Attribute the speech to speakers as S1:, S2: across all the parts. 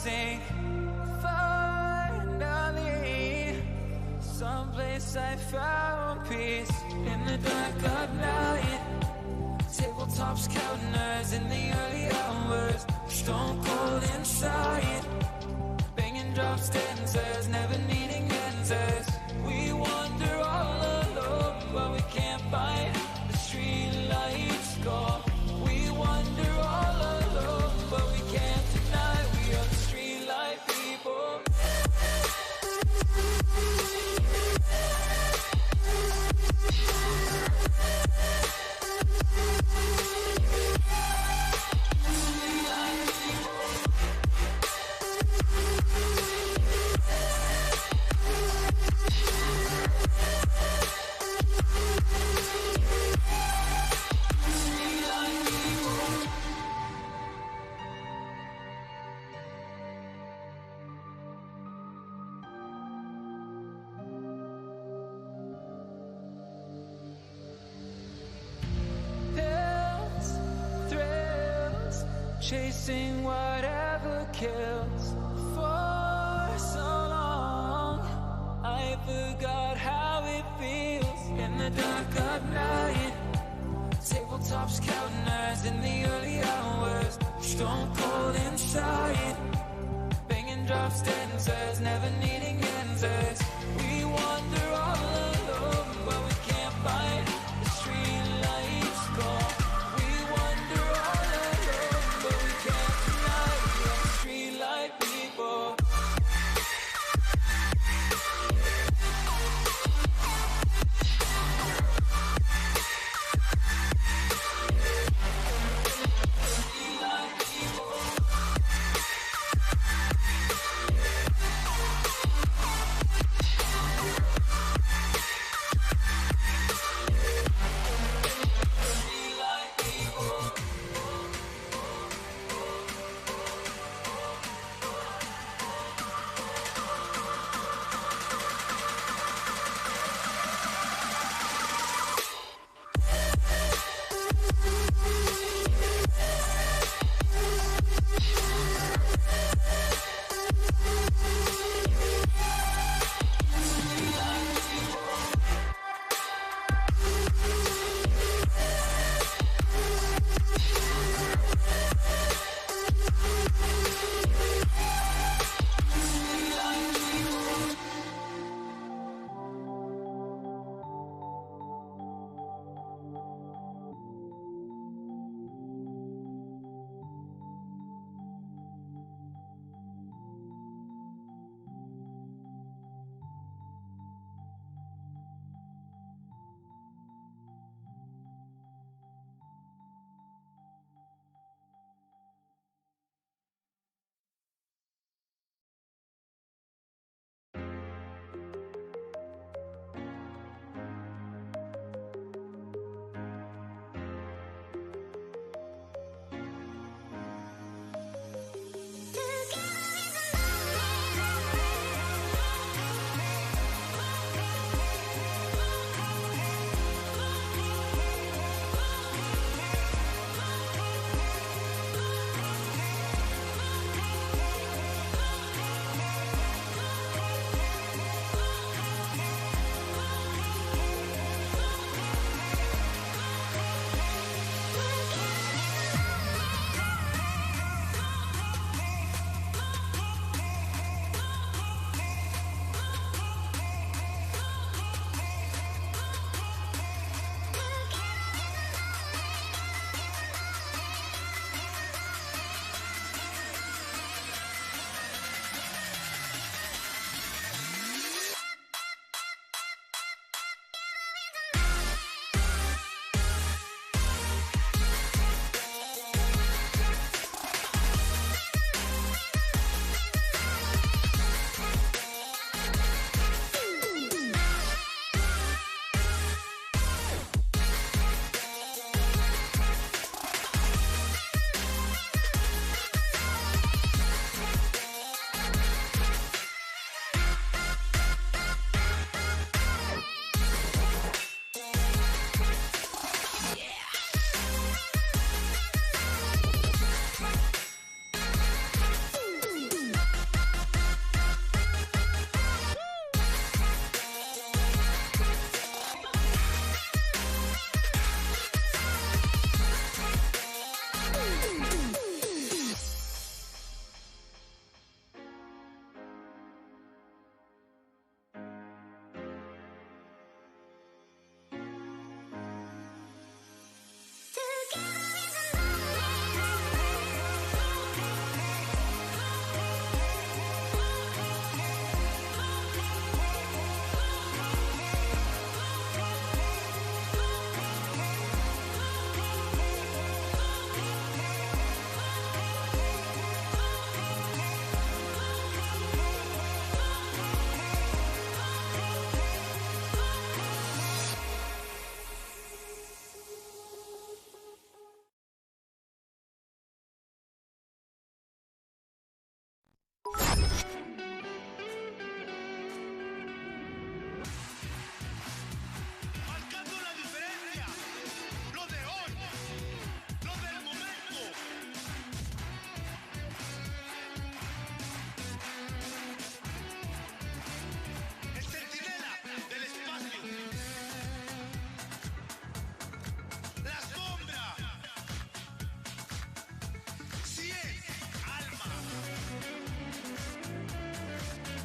S1: sink. Finally, someplace I found peace in the dark of night. Tabletops counting us in the early hours. Stone cold inside, banging drop stanzas, never needing answers. We wander all alone, but we can't find the street lights go. We wander all alone, but we can't deny we are the street light people. Chasing whatever kills. For so long I forgot how it feels in the dark of night. Tabletops counting us in the early hours. Stone cold inside, banging drop stanzas, never needing answers. We wander all alone, but we can't find the street lights go. We wander all alone, but we can't deny we are the street light people.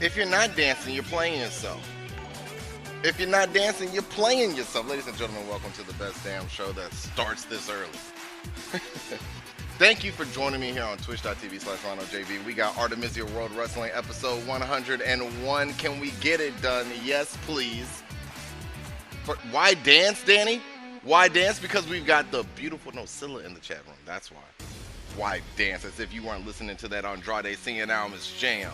S2: If you're not dancing, you're playing yourself. If you're not dancing, you're playing yourself. Ladies and gentlemen, welcome to the best damn show that starts this early. Thank you for joining me here on twitch.tv/LionelJV. We got Artemisia World Wrestling episode 101. Can we get it done? Yes, please. Why dance, Danny? Why dance? Because we've got the beautiful Nocilla in the chat room. That's why. Why dance? As if you weren't listening to that Andrade Cien Almas jam.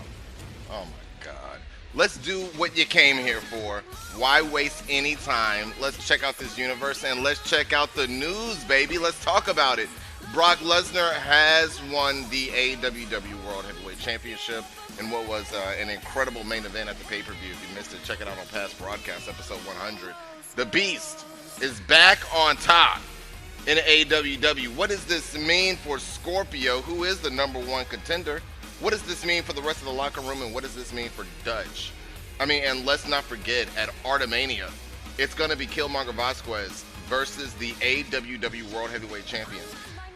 S2: Oh my God. Let's do what you came here for. Why waste any time? Let's check out this universe and let's check out the news, baby. Let's talk about it. Brock Lesnar has won the AWW World Heavyweight Championship in what was an incredible main event at the pay-per-view. If you missed it, check it out on past broadcasts, episode 100. The Beast is back on top in AWW. What does this mean for Scorpio, who is the #1 contender? What does this mean for the rest of the locker room, and what does this mean for Dutch? And let's not forget, at ARTEMANIA, it's going to be Killmonger Vasquez versus the AWW World Heavyweight Champion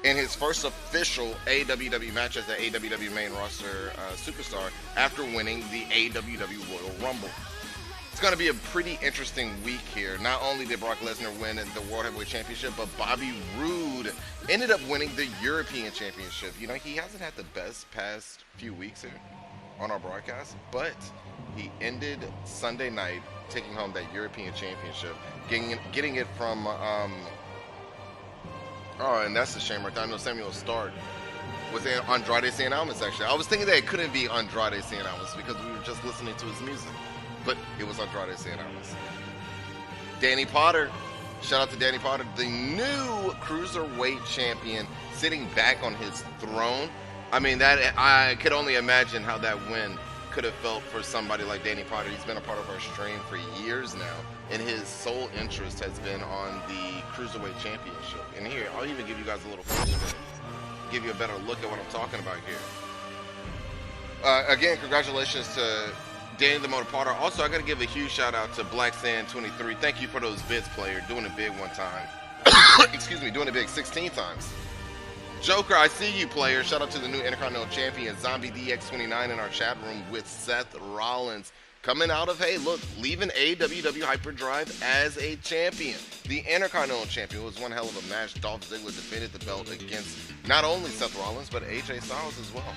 S2: in his first official AWW match as the AWW main roster superstar after winning the AWW Royal Rumble. It's going to be a pretty interesting week here. Not only did Brock Lesnar win the World Heavyweight Championship, but Bobby Roode ended up winning the European Championship. You know, he hasn't had the best past few weeks here on our broadcast, but he ended Sunday night taking home that European Championship, getting it from, and that's a shame right there. I know Samuel Stark was in Andrade Cien Almas, actually. I was thinking that it couldn't be Andrade Cien Almas because we were just listening to his music. But it was Andrade Cien Almas. Danny Potter. Shout out to Danny Potter, the new Cruiserweight champion, sitting back on his throne. That I could only imagine how that win could have felt for somebody like Danny Potter. He's been a part of our stream for years now, and his sole interest has been on the Cruiserweight Championship. And here, I'll even give you guys a little footage, give you a better look at what I'm talking about here. Again, congratulations to Danny the Motor Potter. Also, I got to give a huge shout out to Black Sand 23. Thank you for those bits, player. Doing it big one time. Excuse me, doing it big 16 times. Joker, I see you, player. Shout out to the new Intercontinental Champion, Zombie DX29, in our chat room with Seth Rollins. Coming out of, hey, look, leaving AWW Hyperdrive as a champion. The Intercontinental Champion was one hell of a match. Dolph Ziggler defended the belt against not only Seth Rollins, but AJ Styles as well.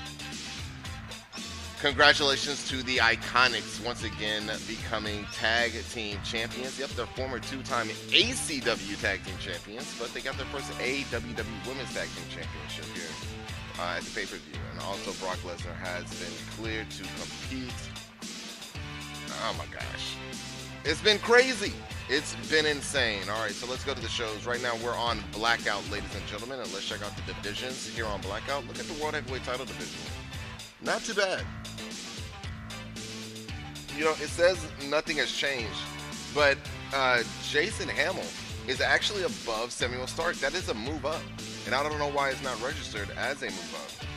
S2: Congratulations to the Iconics once again becoming tag team champions. Yep, they're former two-time ACW tag team champions, but they got their first AWW Women's Tag Team Championship here at the pay-per-view. And also Brock Lesnar has been cleared to compete. Oh my gosh. It's been crazy. It's been insane. All right, so let's go to the shows. Right now we're on Blackout, ladies and gentlemen, and let's check out the divisions here on Blackout. Look at the World Heavyweight title division. Not too bad. You know, it says nothing has changed, but Jason Hamill is actually above Samuel Stark. That is a move up, and I don't know why it's not registered as a move up.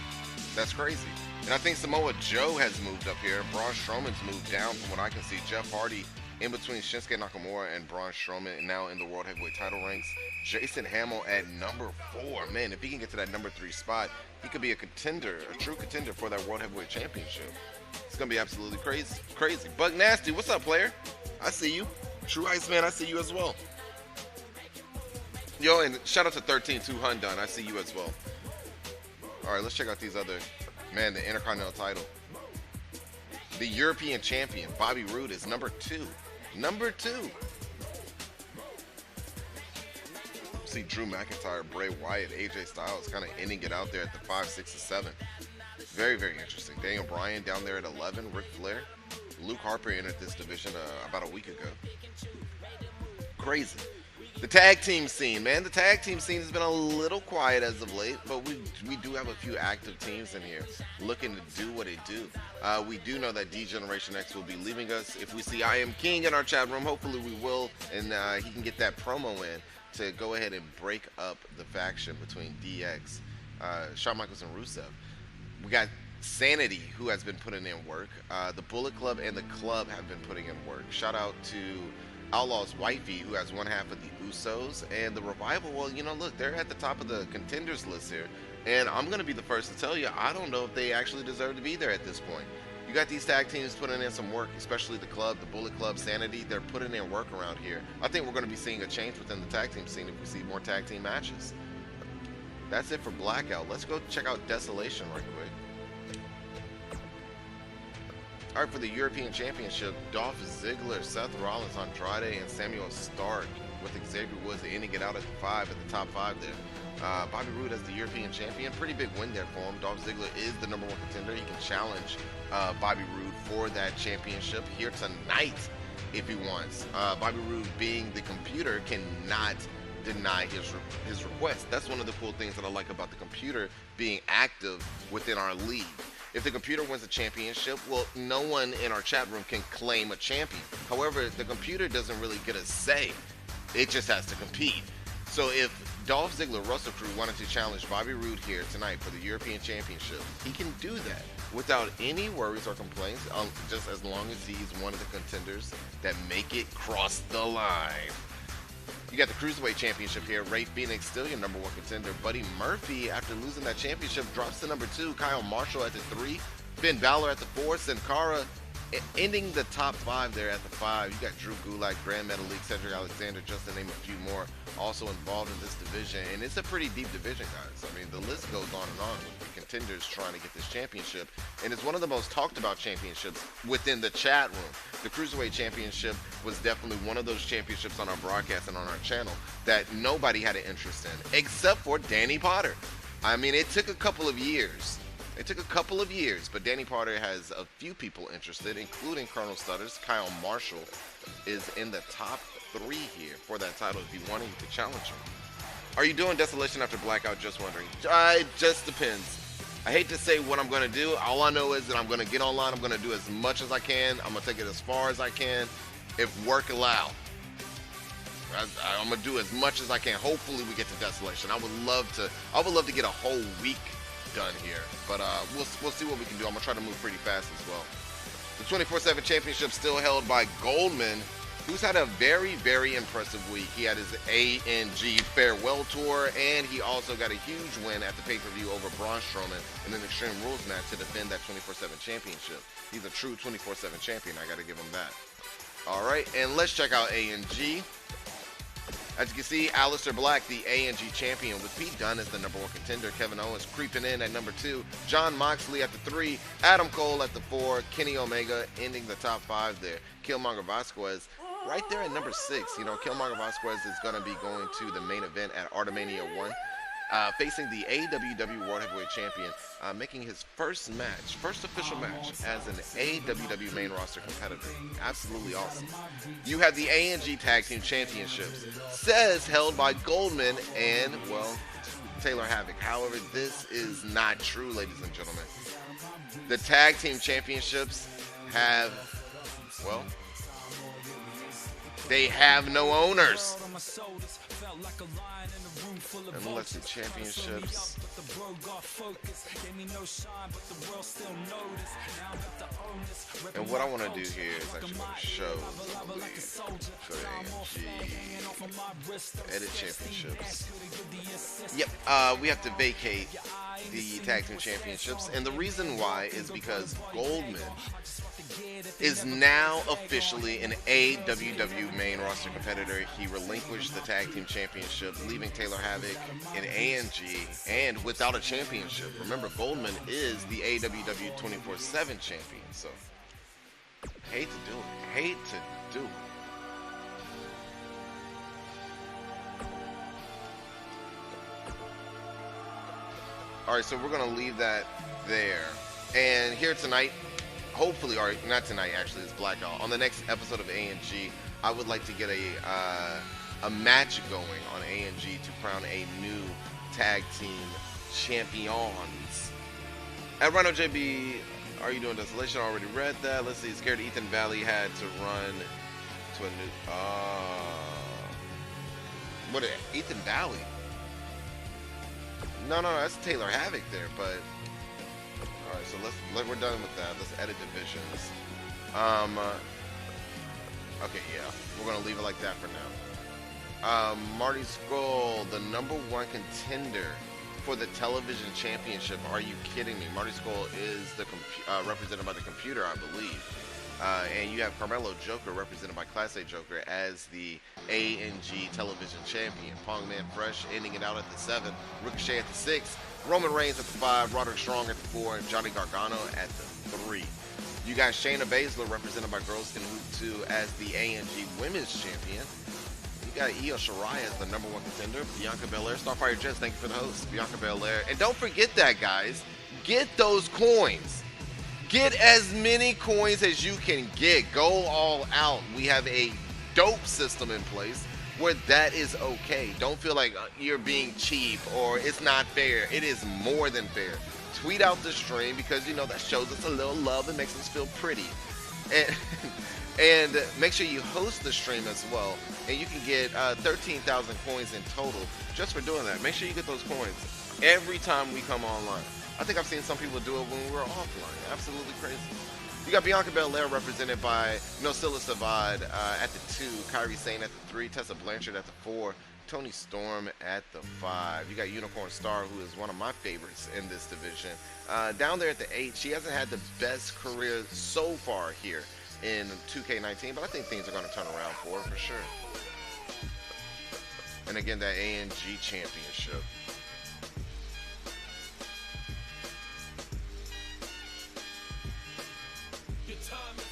S2: That's crazy. And I think Samoa Joe has moved up here. Braun Strowman's moved down from what I can see. Jeff Hardy in between Shinsuke Nakamura and Braun Strowman, and now in the World Heavyweight title ranks. Jason Hamill at #4. Man, if he can get to that #3 spot, he could be a contender, a true contender for that World Heavyweight Championship. It's going to be absolutely crazy. Bug Nasty, what's up, player? I see you. True Iceman, I see you as well. Yo, and shout out to 13-2 Hundun. I see you as well. All right, let's check out these other. Man, the Intercontinental title. The European champion, Bobby Roode, is #2. #2. See Drew McIntyre, Bray Wyatt, AJ Styles kind of ending it out there at the 5, 6, and 7. Very, very interesting. Daniel Bryan down there at 11. Ric Flair. Luke Harper entered this division about a week ago. Crazy. The tag team scene, man. The tag team scene has been a little quiet as of late, but we do have a few active teams in here looking to do what they do. We do know that D-Generation X will be leaving us. If we see I Am King in our chat room, hopefully we will, and he can get that promo in to go ahead and break up the faction between DX, Shawn Michaels, and Rusev. We got Sanity, who has been putting in work. The Bullet Club and the Club have been putting in work. Shout out to Outlaw's Wifey, who has one half of the Usos, and the Revival. Well, you know, look, they're at the top of the contenders list here, and I'm going to be the first to tell you, I don't know if they actually deserve to be there at this point. You got these tag teams putting in some work, especially the club, the Bullet Club, Sanity. They're putting in work around here. I think we're going to be seeing a change within the tag team scene if we see more tag team matches. That's it for Blackout. Let's go check out Desolation right quick. All right, for the European Championship, Dolph Ziggler, Seth Rollins, Andrade, and Samuel Stark with Xavier Woods ending it out at the top 5 there. Bobby Roode as the European Champion, pretty big win there for him. Dolph Ziggler is the #1 contender. He can challenge Bobby Roode for that championship here tonight if he wants. Bobby Roode, being the computer, cannot deny his request. That's one of the cool things that I like about the computer being active within our league. If the computer wins a championship, well, no one in our chat room can claim a champion. However, the computer doesn't really get a say. It just has to compete. So if Dolph Ziggler, Russell Crew, wanted to challenge Bobby Roode here tonight for the European Championship, he can do that without any worries or complaints, just as long as he's one of the contenders that make it cross the line. You got the Cruiserweight Championship here. Ray Phoenix, still your #1 contender. Buddy Murphy, after losing that championship, drops to #2. Kyle Marshall at the 3. Finn Balor at the 4. Sin Cara ending the top 5 there at the 5. You got Drew Gulak, Grand Metalik, Cedric Alexander, just to name a few more, also involved in this division. And it's a pretty deep division, guys. I mean, the list goes on and on with the contenders trying to get this championship. And it's one of the most talked about championships within the chat room. The Cruiserweight Championship was definitely one of those championships on our broadcast and on our channel that nobody had an interest in, except for Danny Potter. I mean, it took a couple of years. But Danny Potter has a few people interested, including Colonel Stutters. Kyle Marshall is in the top 3 here for that title if you wanted to challenge him. Are you doing Desolation after Blackout? Just wondering. It just depends. I hate to say what I'm going to do. All I know is that I'm going to get online. I'm going to do as much as I can. I'm going to take it as far as I can if work allow. I'm going to do as much as I can. Hopefully we get to Desolation. I would love to get a whole week done here, but we'll see what we can do. I'm gonna try to move pretty fast as well. The 24/7 championship still held by Goldman, who's had a very, very impressive week. He had his ANG farewell tour, and he also got a huge win at the pay-per-view over Braun Strowman in an Extreme Rules match to defend that 24/7 championship. He's a true 24/7 champion. I gotta give him that. All right, and let's check out ANG. As you can see, Aleister Black, the ANG champion, with Pete Dunne as the #1 contender. Kevin Owens creeping in at #2. Jon Moxley at the 3. Adam Cole at the 4. Kenny Omega ending the top 5 there. Killmonger Vasquez right there at #6. You know, Killmonger Vasquez is going to be going to the main event at ARTEMANIA 1. Facing the AWW World Heavyweight Champion, making his first official match as an AWW main roster competitor. Absolutely awesome. You have the ANG Tag Team Championships, says held by Goldman and, well, Taylor Havoc. However, this is not true, ladies and gentlemen. The Tag Team Championships have, well, they have no owners. Unless the championships. And what I want to do here is actually go to shows, I believe. Go to ANG. Edit championships. Yep, we have to vacate the Tag Team Championships. And the reason why is because Goldman is now officially an AWW main roster competitor. He relinquished the Tag Team Championship, leaving Taylor Havoc in ANG and without a championship. Remember, Goldman is the AWW 24/7 champion, so hate to do it. All right, so we're going to leave that there. And here tonight, hopefully, or not tonight, actually, it's Blackout. On the next episode of ANG, I would like to get a match going on ANG to crown a new tag team champions. At Rhino JB, are you doing Desolation? I already read that. Let's see. Scared Ethan Valley had to run to a new. What? Ethan Valley? No, that's Taylor Havoc there, but. Alright, so we're done with that. Let's edit divisions. Okay, yeah. We're gonna leave it like that for now. Marty Scurll, the #1 contender for the television championship. Are you kidding me? Marty Scurll is the represented by the computer, I believe. And you have Carmelo Joker, represented by Class A Joker, as the A&G television champion. Pong Man Fresh ending it out at the 7, Ricochet at the 6, Roman Reigns at the 5, Roderick Strong at the 4, and Johnny Gargano at the 3. You got Shayna Baszler, represented by Girls Can Hoop 2, as the A&G women's champion. You got Io Shirai as the #1 contender. Bianca Belair, Starfire Jets, thank you for the host. Bianca Belair. And don't forget that, guys. Get those coins. Get as many coins as you can get. Go all out. We have a dope system in place where that is okay. Don't feel like you're being cheap or it's not fair. It is more than fair. Tweet out the stream because, you know, that shows us a little love and makes us feel pretty. And make sure you host the stream as well. And you can get 13,000 coins in total just for doing that. Make sure you get those coins every time we come online. I think I've seen some people do it when we were offline. Absolutely crazy. You got Bianca Belair represented by Nosilla Savad at the 2, Kairi Sane at the 3, Tessa Blanchard at the 4, Toni Storm at the 5. You got Unicorn Star, who is one of my favorites in this division. Down there at the 8, she hasn't had the best career so far here in 2K19, but I think things are going to turn around for her for sure. And again, that A&G championship.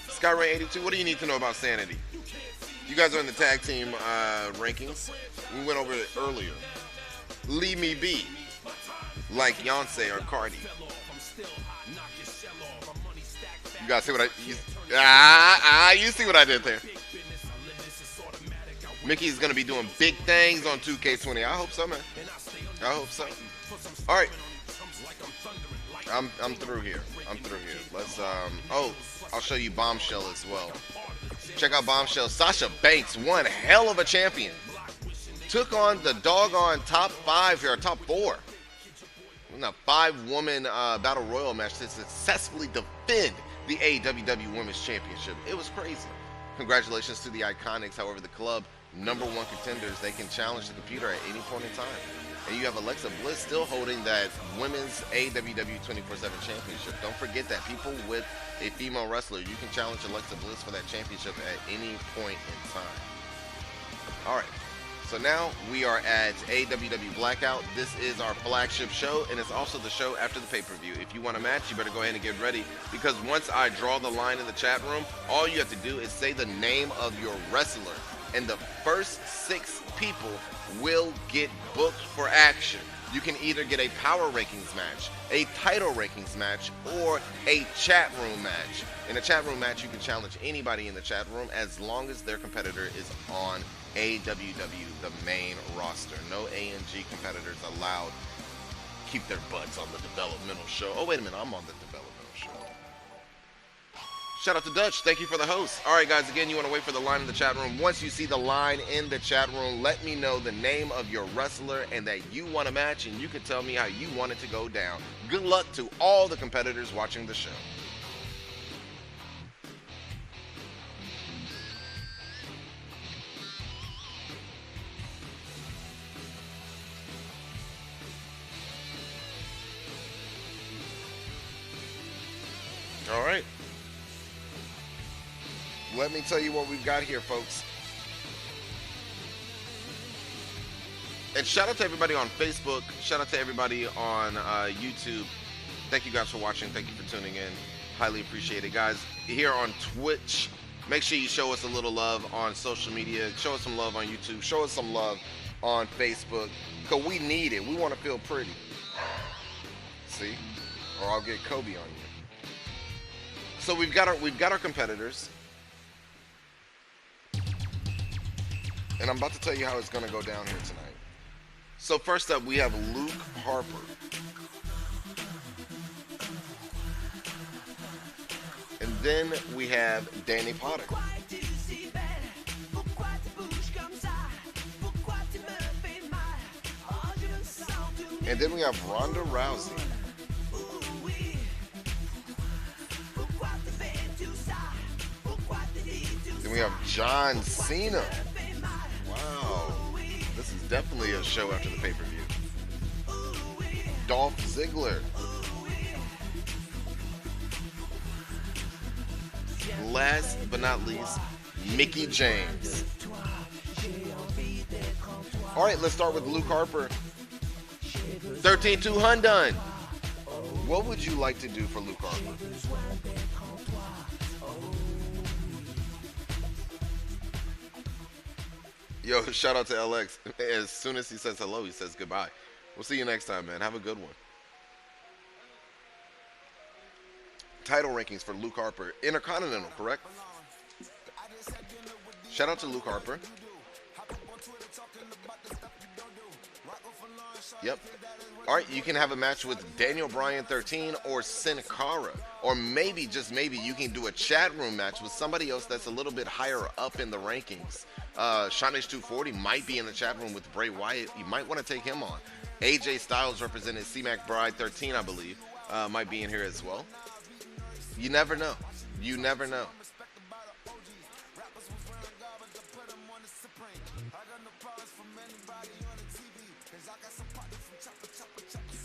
S2: Skyray82, what do you need to know about Sanity? You guys are in the tag team rankings. We went over it earlier. Leave me be, like Beyonce or Cardi. You guys see what you see what I did there. Mickey's gonna be doing big things on 2K20. I hope so, man. I hope so. All right. I'm through here. Let's I'll show you Bombshell as well. Check out Bombshell. Sasha Banks, one hell of a champion. Took on the doggone top 5 here, top 4. In a 5-woman battle royal match to successfully defend the AWW Women's Championship. It was crazy. Congratulations to the Iconics. However, the club #1 contenders, they can challenge the computer at any point in time. And you have Alexa Bliss still holding that women's AWW 24/7 championship. Don't forget that people with a female wrestler, you can challenge Alexa Bliss for that championship at any point in time. All right. So now we are at AWW Blackout. This is our flagship show, and it's also the show after the pay-per-view. If you want a match, you better go ahead and get ready, because once I draw the line in the chat room, all you have to do is say the name of your wrestler, and the first 6 people will get booked for action. You can either get a power rankings match, a title rankings match, or a chat room match. In a chat room match, you can challenge anybody in the chat room as long as their competitor is on AWW, the main roster. No A&G competitors allowed. Keep their butts on the developmental show. Oh, wait a minute, I'm on the developmental show. Shout out to Dutch. Thank you for the host. All right, guys, again, you want to wait for the line in the chat room. Once you see the line in the chat room, let me know the name of your wrestler and that you want a match, and you can tell me how you want it to go down. Good luck to all the competitors watching the show. All right. Let me tell you what we've got here, folks. And shout out to everybody on Facebook. Shout out to everybody on YouTube. Thank you guys for watching. Thank you for tuning in. Highly appreciate it, guys. Here on Twitch, make sure you show us a little love on social media. Show us some love on YouTube. Show us some love on Facebook, because we need it. We want to feel pretty. See? Or I'll get Kobe on you. So we've got our competitors. And I'm about to tell you how it's going to go down here tonight. So first up, we have Luke Harper. And then we have Danny Potter. And then we have Ronda Rousey. Then we have John Cena. Wow. This is definitely a show after the pay-per-view. Dolph Ziggler. Last but not least, Mickey James. All right, let's start with Luke Harper. 13-200. What would you like to do for Luke Harper? Yo, shout out to LX. As soon as he says hello, he says goodbye. We'll see you next time, man. Have a good one. Title rankings for Luke Harper. Intercontinental, correct? Shout out to Luke Harper. Yep. All right, you can have a match with Daniel Bryan 13 or Sin Cara. Or maybe, just maybe, you can do a chat room match with somebody else that's a little bit higher up in the rankings. Shanish 240 might be in the chat room with Bray Wyatt. You might want to take him on. AJ Styles represented C-Mac Bride 13, I believe, might be in here as well. You never know. You never know.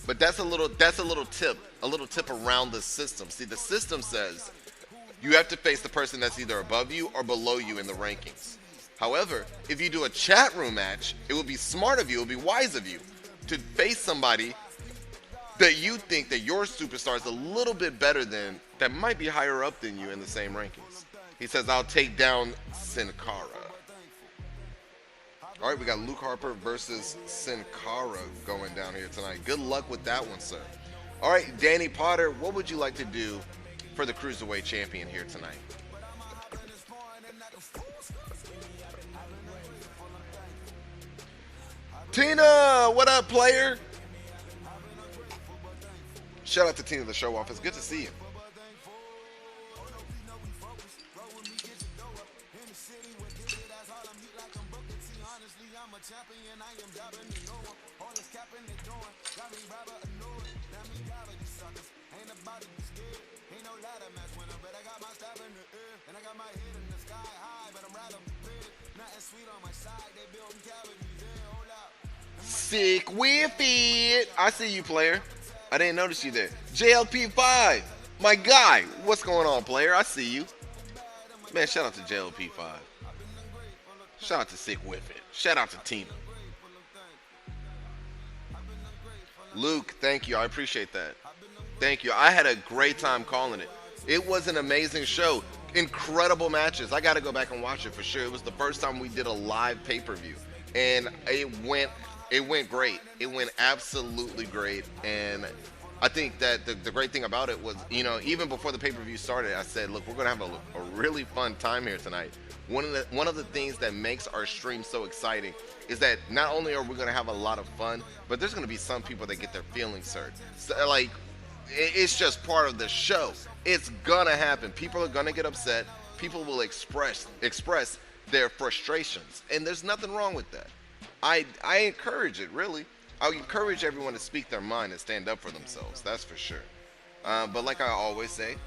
S2: But that's a little tip around the system. See, the system says you have to face the person that's either above you or below you in the rankings. However, if you do a chat room match, it would be smart of you, it would be wise of you to face somebody that you think that your superstar is a little bit better than, that might be higher up than you in the same rankings. He says, I'll take down Sin Cara. All right, we got Luke Harper versus Sin Cara going down here tonight. Good luck with that one, sir. All right, Danny Potter, what would you like to do for the Cruiserweight Champion here tonight? Tina, what up, player? Shout out to Tina, the show off. It's good to see you. Sick with it. I see you, player. I didn't notice you there. JLP5, my guy. What's going on, player? I see you. Man, shout out to JLP5. Shout out to Sick with it. Shout out to Tina. Luke, thank you. I appreciate that. Thank you. I had a great time calling it. It was an amazing show. Incredible matches. I got to go back and watch it for sure. It was the first time we did a live pay-per-view, and it went great. It went absolutely great. And I think that the great thing about it was, you know, even before the pay-per-view started, I said, look, we're going to have a really fun time here tonight. One of the things that makes our stream so exciting is that not only are we going to have a lot of fun, but there's going to be some people that get their feelings hurt. So, like, it's just part of the show. It's going to happen. People are going to get upset. People will express their frustrations. And there's nothing wrong with that. I encourage it, really. I encourage everyone to speak their mind and stand up for themselves. That's for sure. But like I always say,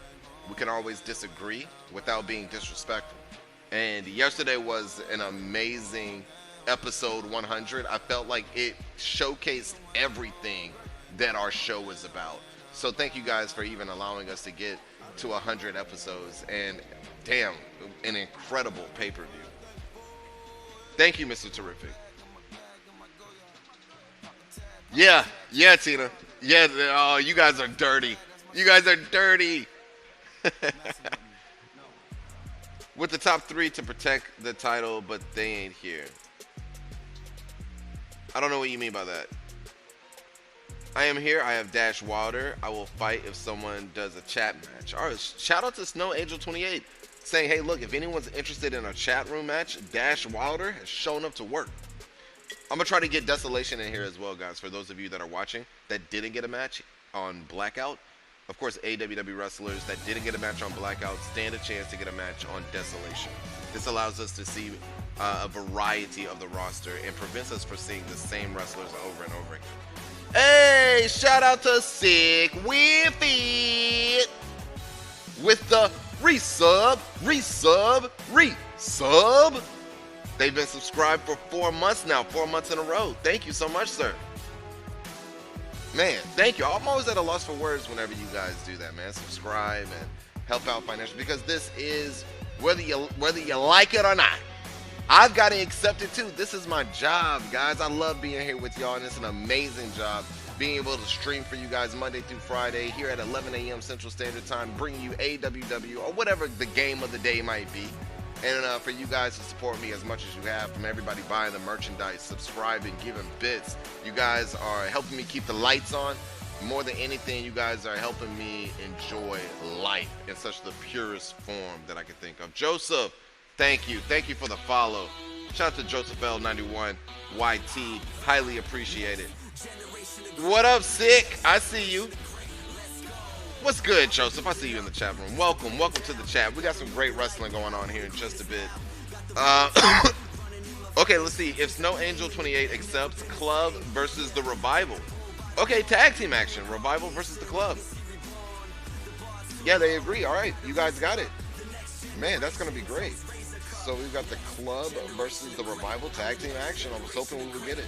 S2: we can always disagree without being disrespectful. And yesterday was an amazing episode 100. I felt like it showcased everything that our show is about. So thank you guys for even allowing us to get to 100 episodes. And damn, an incredible pay-per-view. Thank you, Mr. Terrific. Yeah, Tina. Yeah, oh, you guys are dirty. You guys are dirty. With the top 3 to protect the title, but they ain't here. I don't know what you mean by that. I am here. I have Dash Wilder. I will fight if someone does a chat match. All right, shout out to Snow Angel 28 saying, hey, look, if anyone's interested in a chat room match, Dash Wilder has shown up to work. I'm going to try to get Desolation in here as well, guys, for those of you that are watching that didn't get a match on Blackout. Of course, AWW wrestlers that didn't get a match on Blackout stand a chance to get a match on Desolation. This allows us to see a variety of the roster and prevents us from seeing the same wrestlers over and over again. Hey, shout out to Sick with it with the resub. They've been subscribed for 4 months now, 4 months in a row. Thank you so much, sir. Man, thank you. I'm always at a loss for words whenever you guys do that, man. Subscribe and help out financially, because this is, whether you like it or not, I've got to accept it too. This is my job, guys. I love being here with y'all, and it's an amazing job being able to stream for you guys Monday through Friday here at 11 a.m. Central Standard Time, bringing you AWW or whatever the game of the day might be. And for you guys to support me as much as you have, from everybody buying the merchandise, subscribing, giving bits. You guys are helping me keep the lights on. More than anything, you guys are helping me enjoy life in such the purest form that I can think of. Joseph, thank you. Thank you for the follow. Shout out to Joseph L91 YT. Highly appreciated. What up, Sick? I see you. What's good, Joseph? I see you in the chat room. Welcome to the chat. We got some great wrestling going on here in just a bit. Okay, let's see. If Snow Angel 28 accepts Club versus the Revival. Okay, tag team action. Revival versus the Club. Yeah, they agree. All right, you guys got it. Man, that's going to be great. So we've got the Club versus the Revival tag team action. I was hoping we would get it.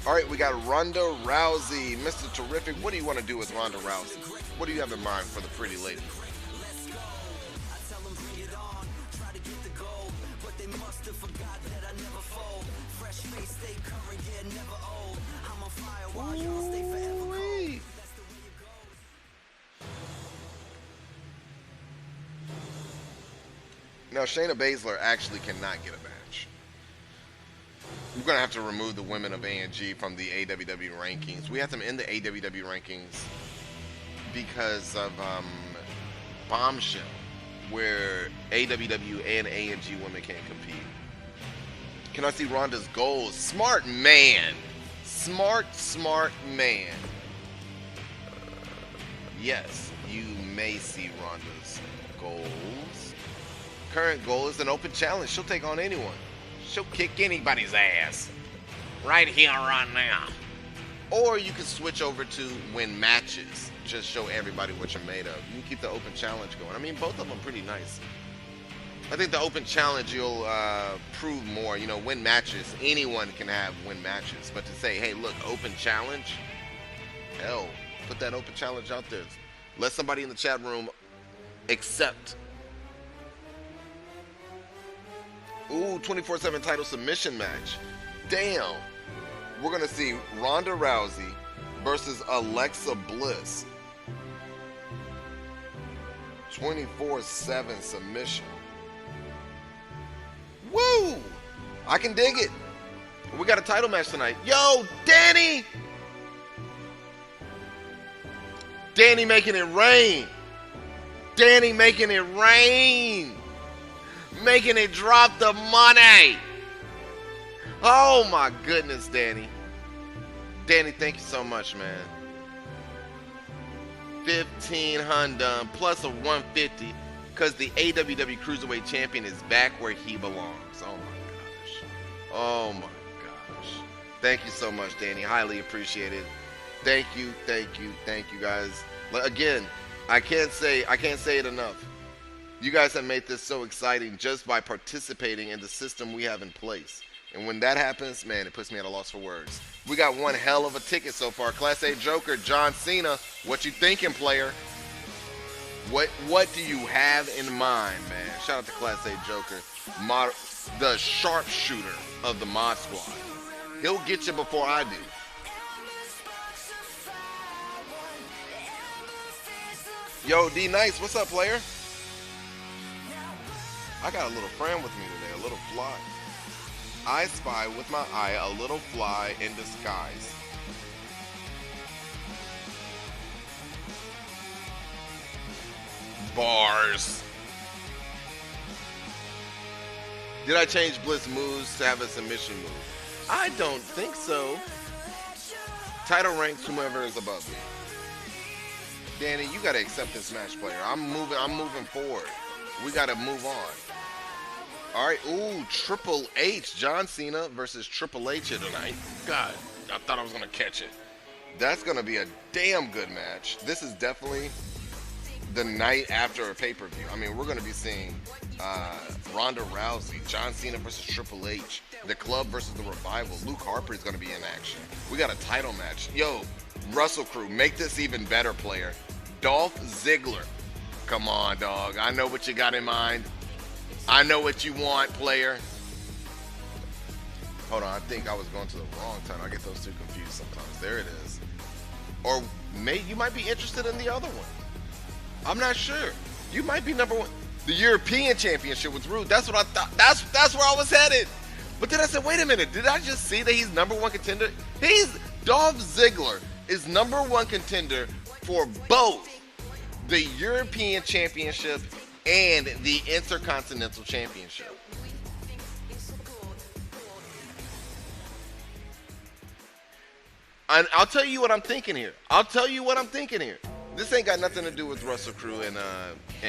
S2: All right, we got Ronda Rousey. Mr. Terrific, what do you want to do with Ronda Rousey? What do you have in mind for the pretty lady? Ooh-wee. Now, Shayna Baszler actually cannot get a match. We're going to have to remove the women of A&G from the AWW rankings. We have them in the AWW rankings because of Bombshell, where AWW and A&G women can't compete. Can I see Ronda's goals? Smart man. Smart man. Yes, you may see Ronda's goals. Current goal is an open challenge. She'll take on anyone. She'll kick anybody's ass right here, right now. Or you can switch over to win matches. Just show everybody what you're made of. You can keep the open challenge going. I mean, both of them pretty nice. I think the open challenge, you'll prove more. You know, win matches. Anyone can have win matches. But to say, hey, look, open challenge. Hell, put that open challenge out there. Let somebody in the chat room accept. Ooh, 24/7 title submission match. Damn. We're going to see Ronda Rousey versus Alexa Bliss. 24/7 submission. Woo! I can dig it. We got a title match tonight. Yo, Danny! Danny making it rain. Danny making it rain. Making it drop the money. Oh my goodness, Danny. Danny, thank you so much, man. 1,500 plus a 150 because the AWW Cruiserweight Champion is back where he belongs. Oh my gosh. Oh my gosh. Thank you so much, Danny. Highly appreciated. Thank you, guys. Again, I can't say it enough. You guys have made this so exciting just by participating in the system we have in place. And when that happens, man, it puts me at a loss for words. We got one hell of a ticket so far. Class A Joker, John Cena. What you thinking, player? What do you have in mind, man? Shout out to Class A Joker. The sharpshooter of the Mod Squad. He'll get you before I do. Yo, D Nice, what's up, player? I got a little friend with me today, a little fly. I spy with my eye a little fly in disguise. Bars. Did I change Bliss moves to have a submission move? I don't think so. Title ranks whomever is above me. Danny, you gotta accept this match, player. I'm moving forward. We gotta move on. All right, ooh, Triple H, John Cena versus Triple H here tonight. God, I thought I was gonna catch it. That's gonna be a damn good match. This is definitely the night after a pay-per-view. I mean, we're going to be seeing Ronda Rousey, John Cena versus Triple H, The Club versus The Revival. Luke Harper is going to be in action. We got a title match. Yo, Russell Crew, make this even better, player. Dolph Ziggler. Come on, dog. I know what you got in mind. I know what you want, player. Hold on, I think I was going to the wrong time. I get those two confused sometimes. There it is. Or you might be interested in the other one. I'm not sure. You might be number one. The European Championship was rude. That's what I thought. That's where I was headed. But then I said, wait a minute. Did I just see that he's number one contender? Dolph Ziggler is number one contender for both the European Championship and the Intercontinental Championship. And I'll tell you what I'm thinking here. This ain't got nothing to do with Russell Crew and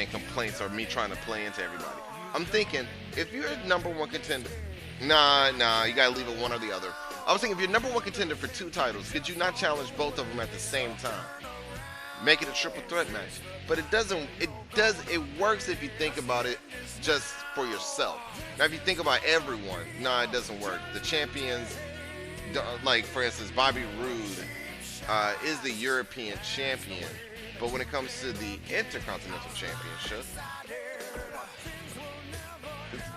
S2: complaints or me trying to play into everybody. I'm thinking, if you're number one contender, nah, you gotta leave it one or the other. I was thinking, if you're number one contender for 2 titles, could you not challenge both of them at the same time? Make it a triple threat match. But it works if you think about it just for yourself. Now, if you think about everyone, nah, it doesn't work. The champions, like for instance, Bobby Roode is the European champion, but when it comes to the Intercontinental Championship,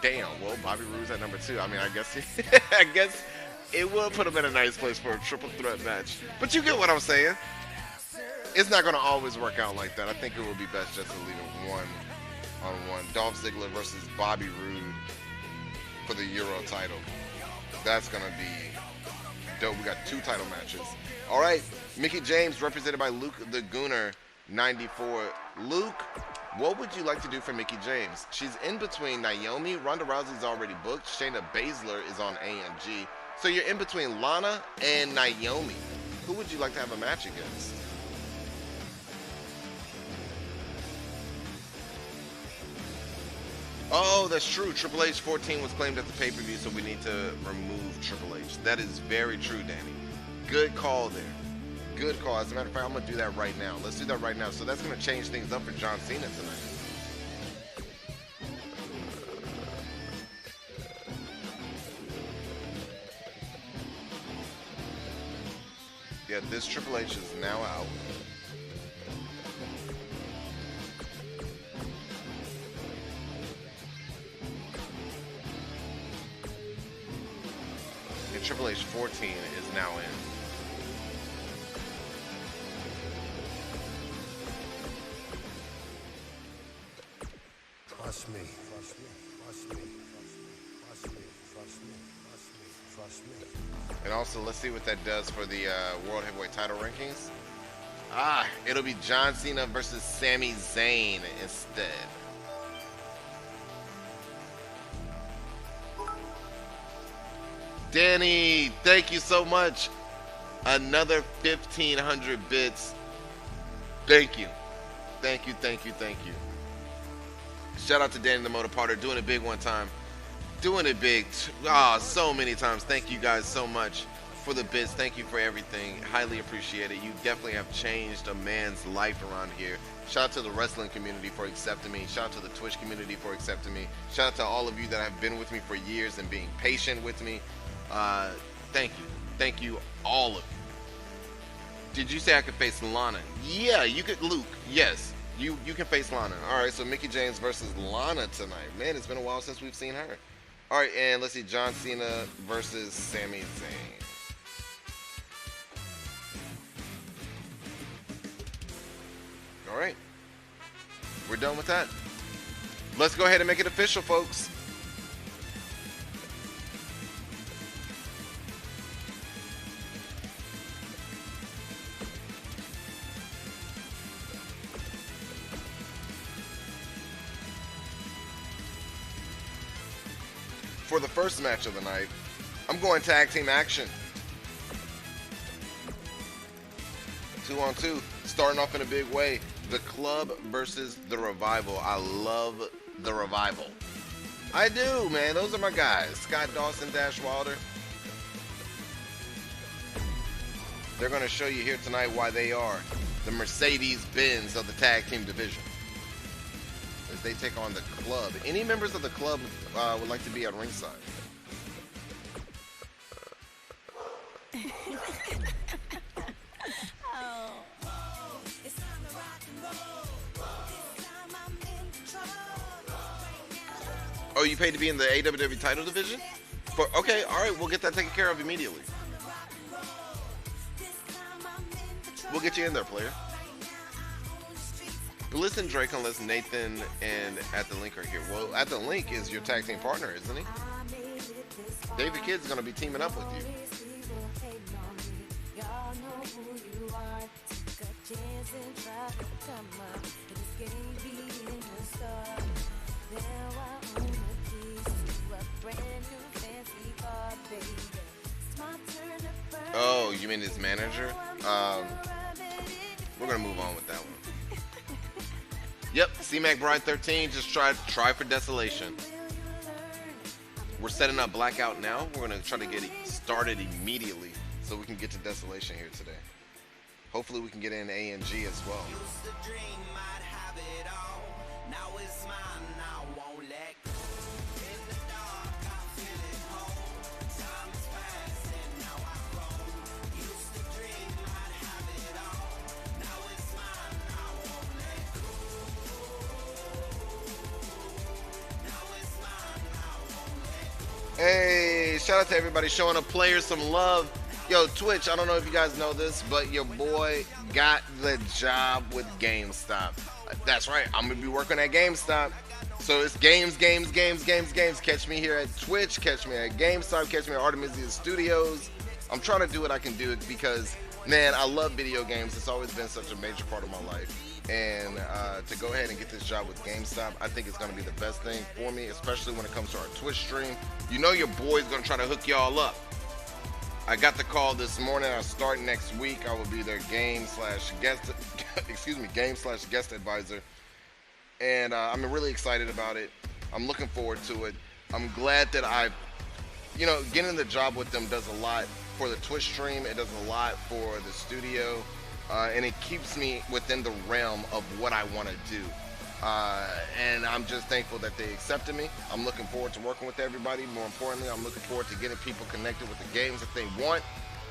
S2: damn, well, Bobby Roode's at number 2. I mean, I guess it will put him in a nice place for a triple threat match. But you get what I'm saying. It's not going to always work out like that. I think it would be best just to leave it one-on-one. Dolph Ziggler versus Bobby Roode for the Euro title. That's going to be dope. We got 2 title matches. All right, Mickie James represented by Luke the Gooner, 94. Luke, what would you like to do for Mickie James? She's in between Naomi. Ronda Rousey's already booked. Shayna Baszler is on AMG. So you're in between Lana and Naomi. Who would you like to have a match against? Oh, that's true. Triple H 14 was claimed at the pay-per-view, so we need to remove Triple H. That is very true, Danny. Good call there. Good call. As a matter of fact, I'm going to do that right now. Let's do that right now. So that's going to change things up for John Cena tonight. Yeah, this Triple H is now out. And Triple H 14 is now in.
S3: Trust me, trust me, trust me, trust me, trust me, trust me, trust me.
S2: And also, let's see what that does for the World Heavyweight title rankings. It'll be John Cena versus Sami Zayn instead. Danny, thank you so much. Another 1,500 bits. Thank you. Thank you, thank you, thank you. Shout out to Danny the Motor Parter, doing it big one time. Doing it big. So many times. Thank you guys so much for the bits. Thank you for everything. Highly appreciate it. You definitely have changed a man's life around here. Shout out to the wrestling community for accepting me. Shout out to the Twitch community for accepting me. Shout out to all of you that have been with me for years and being patient with me. Thank you. Thank you, all of you. Did you say I could face Lana? Yeah, you could, Luke. Yes, you can face Lana. All right, so Mickie James versus Lana tonight. Man, it's been a while since we've seen her. All right, and let's see, John Cena versus Sami Zayn. All right, we're done with that. Let's go ahead and make it official, folks. For the first match of the night, I'm going tag team action. 2-on-2, starting off in a big way. The Club versus the Revival. I love the Revival. I do, man. Those are my guys. Scott Dawson, Dash Wilder. They're going to show you here tonight why they are the Mercedes-Benz of the tag team division. as they take on the club. Any members of the club would like to be at ringside? Oh, you paid to be in the AWW title division? Okay, all right, we'll get that taken care of immediately. We'll get you in there, player. Listen, Drake, unless Nathan and At The Link are here. Well, At The Link is your tag team partner, isn't he? David Kidd's going to be teaming up with you. Oh, you mean his manager? We're going to move on with that one. Yep, C-Mac Bride 13, just try for Desolation. We're setting up Blackout now. We're going to try to get it started immediately so we can get to Desolation here today. Hopefully we can get in A and G as well. Hey, shout out to everybody showing up, players some love. Yo, Twitch, I don't know if you guys know this, but your boy got the job with GameStop. That's right, I'm going to be working at GameStop. So it's games. Catch me here at Twitch, catch me at GameStop, catch me at Artemisia Studios. I'm trying to do what I can do because, man, I love video games. It's always been such a major part of my life. And to go ahead and get this job with GameStop, I think it's going to be the best thing for me, especially when it comes to our Twitch stream. You know your boy's going to try to hook y'all up. I got the call this morning. I'll start next week. I will be their game/guest, game/guest advisor. And I'm really excited about it. I'm looking forward to it. I'm glad that getting the job with them does a lot for the Twitch stream. It does a lot for the studio. And it keeps me within the realm of what I want to do. And I'm just thankful that they accepted me. I'm looking forward to working with everybody. More importantly, I'm looking forward to getting people connected with the games that they want,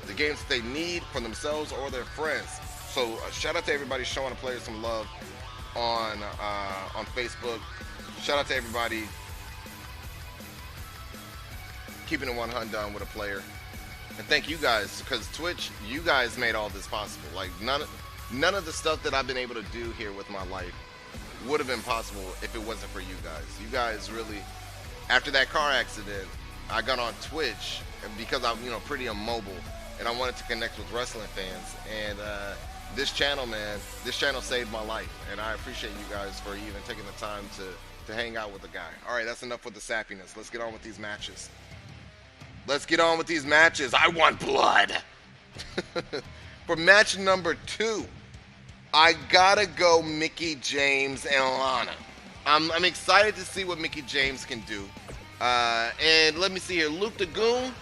S2: the games that they need for themselves or their friends. So shout out to everybody showing the players some love on Facebook. Shout out to everybody keeping it 100 with a player. And thank you guys, because Twitch, you guys made all this possible. Like none of the stuff that I've been able to do here with my life would have been possible if it wasn't for you guys. You guys really, after that car accident, I got on Twitch because I'm pretty immobile, and I wanted to connect with wrestling fans. And this channel saved my life, and I appreciate you guys for even taking the time to hang out with the guy. All right, that's enough with the sappiness. Let's get on with these matches. I want blood. For match number 2, I gotta go Mickie James and Lana. I'm excited to see what Mickie James can do. And let me see here, Luke the Goon.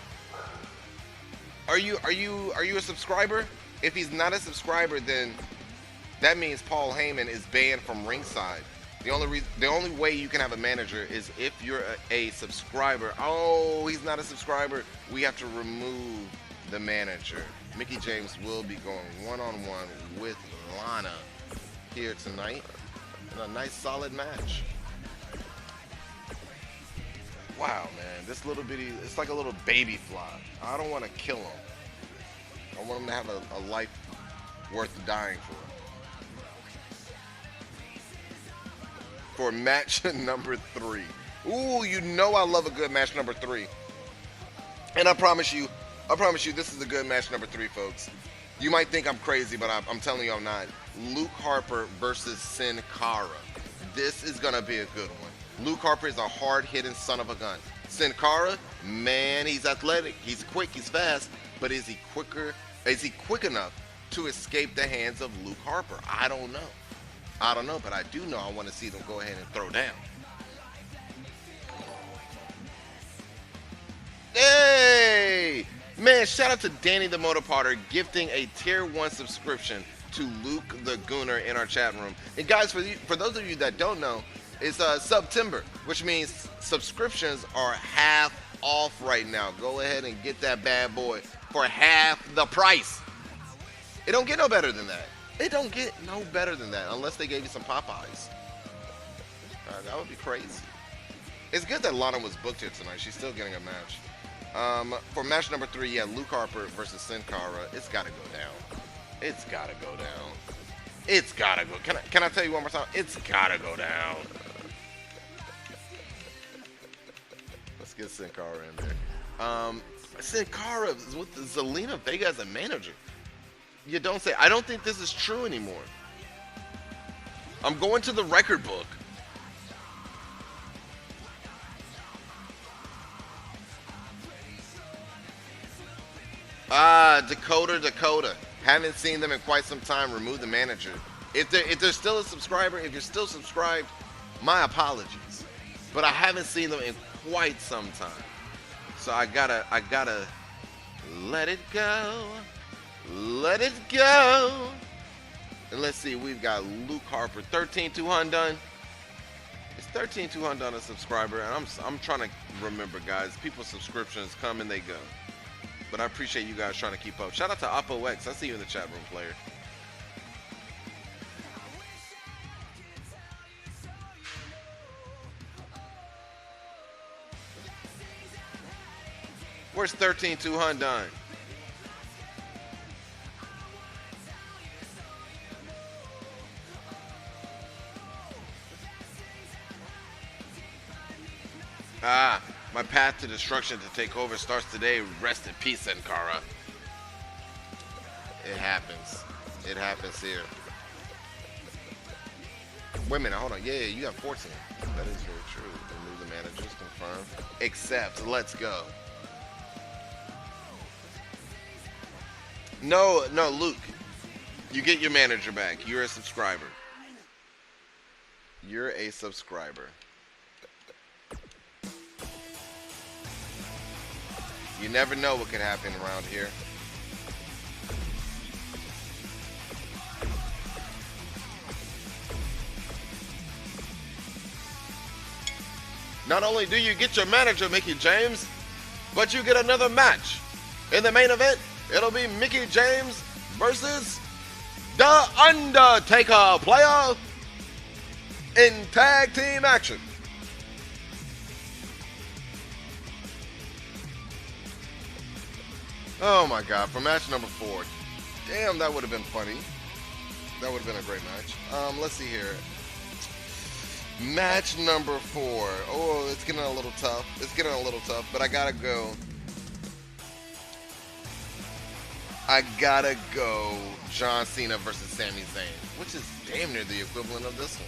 S2: Are you a subscriber? If he's not a subscriber, then that means Paul Heyman is banned from ringside. The only way you can have a manager is if you're a subscriber. Oh, he's not a subscriber. We have to remove the manager. Mickie James will be going one-on-one with Lana here tonight in a nice solid match. Wow, man, this little bitty, it's like a little baby fly. I don't want to kill him. I want him to have a life worth dying for. For match number 3. Ooh, I love a good match number 3. And I promise you, this is a good match number 3, folks. You might think I'm crazy, but I'm telling you I'm not. Luke Harper versus Sin Cara. This is going to be a good one. Luke Harper is a hard-hitting son of a gun. Sin Cara, man, he's athletic. He's quick, he's fast. But is he quick enough to escape the hands of Luke Harper? I don't know, but I do know I want to see them go ahead and throw down. Hey! Man, shout out to Danny the Motor Potter gifting a tier 1 subscription to Luke the Gooner in our chat room. And guys, for those of you that don't know, It's September, which means subscriptions are half off right now. Go ahead and get that bad boy for half the price. It don't get no better than that. It don't get no better than that unless they gave you some Popeyes. That would be crazy. It's good that Lana was booked here tonight. She's still getting a match. For match number 3, yeah, Luke Harper versus Sin Cara. It's got to go down. It's got to go down. It's got to go. Can I tell you one more time? It's got to go down. Let's get Sin Cara in there. Sin Cara is with Zelina Vega as a manager. You don't say. I don't think this is true anymore. I'm going to the record book. Dakota. Haven't seen them in quite some time. Remove the manager. If they're still a subscriber, if you're still subscribed, my apologies. But I haven't seen them in quite some time. So I gotta let it go. Let it go. And let's see, we've got Luke Harper, 13,200 done. It's 13,200 done a subscriber, and I'm trying to remember, guys. People's subscriptions come and they go. But I appreciate you guys trying to keep up. Shout out to Oppo X. I see you in the chat room, player. Where's 13,200 done? My path to destruction to take over starts today. Rest in peace, Sin Cara. It happens. It happens here. Wait a minute, hold on. Yeah, you got 14. That is very true. Remove the managers, confirm. Accept. Let's go. No, Luke. You get your manager back. You're a subscriber. You're a subscriber. You never know what can happen around here. Not only do you get your manager, Mickie James, but you get another match. In the main event, it'll be Mickie James versus The Undertaker, player, in tag team action. Oh my God, for match number 4. Damn, that would have been funny. That would have been a great match. Let's see here. Match number 4. Oh, it's getting a little tough. It's getting a little tough, but I gotta go. John Cena versus Sami Zayn, which is damn near the equivalent of this one.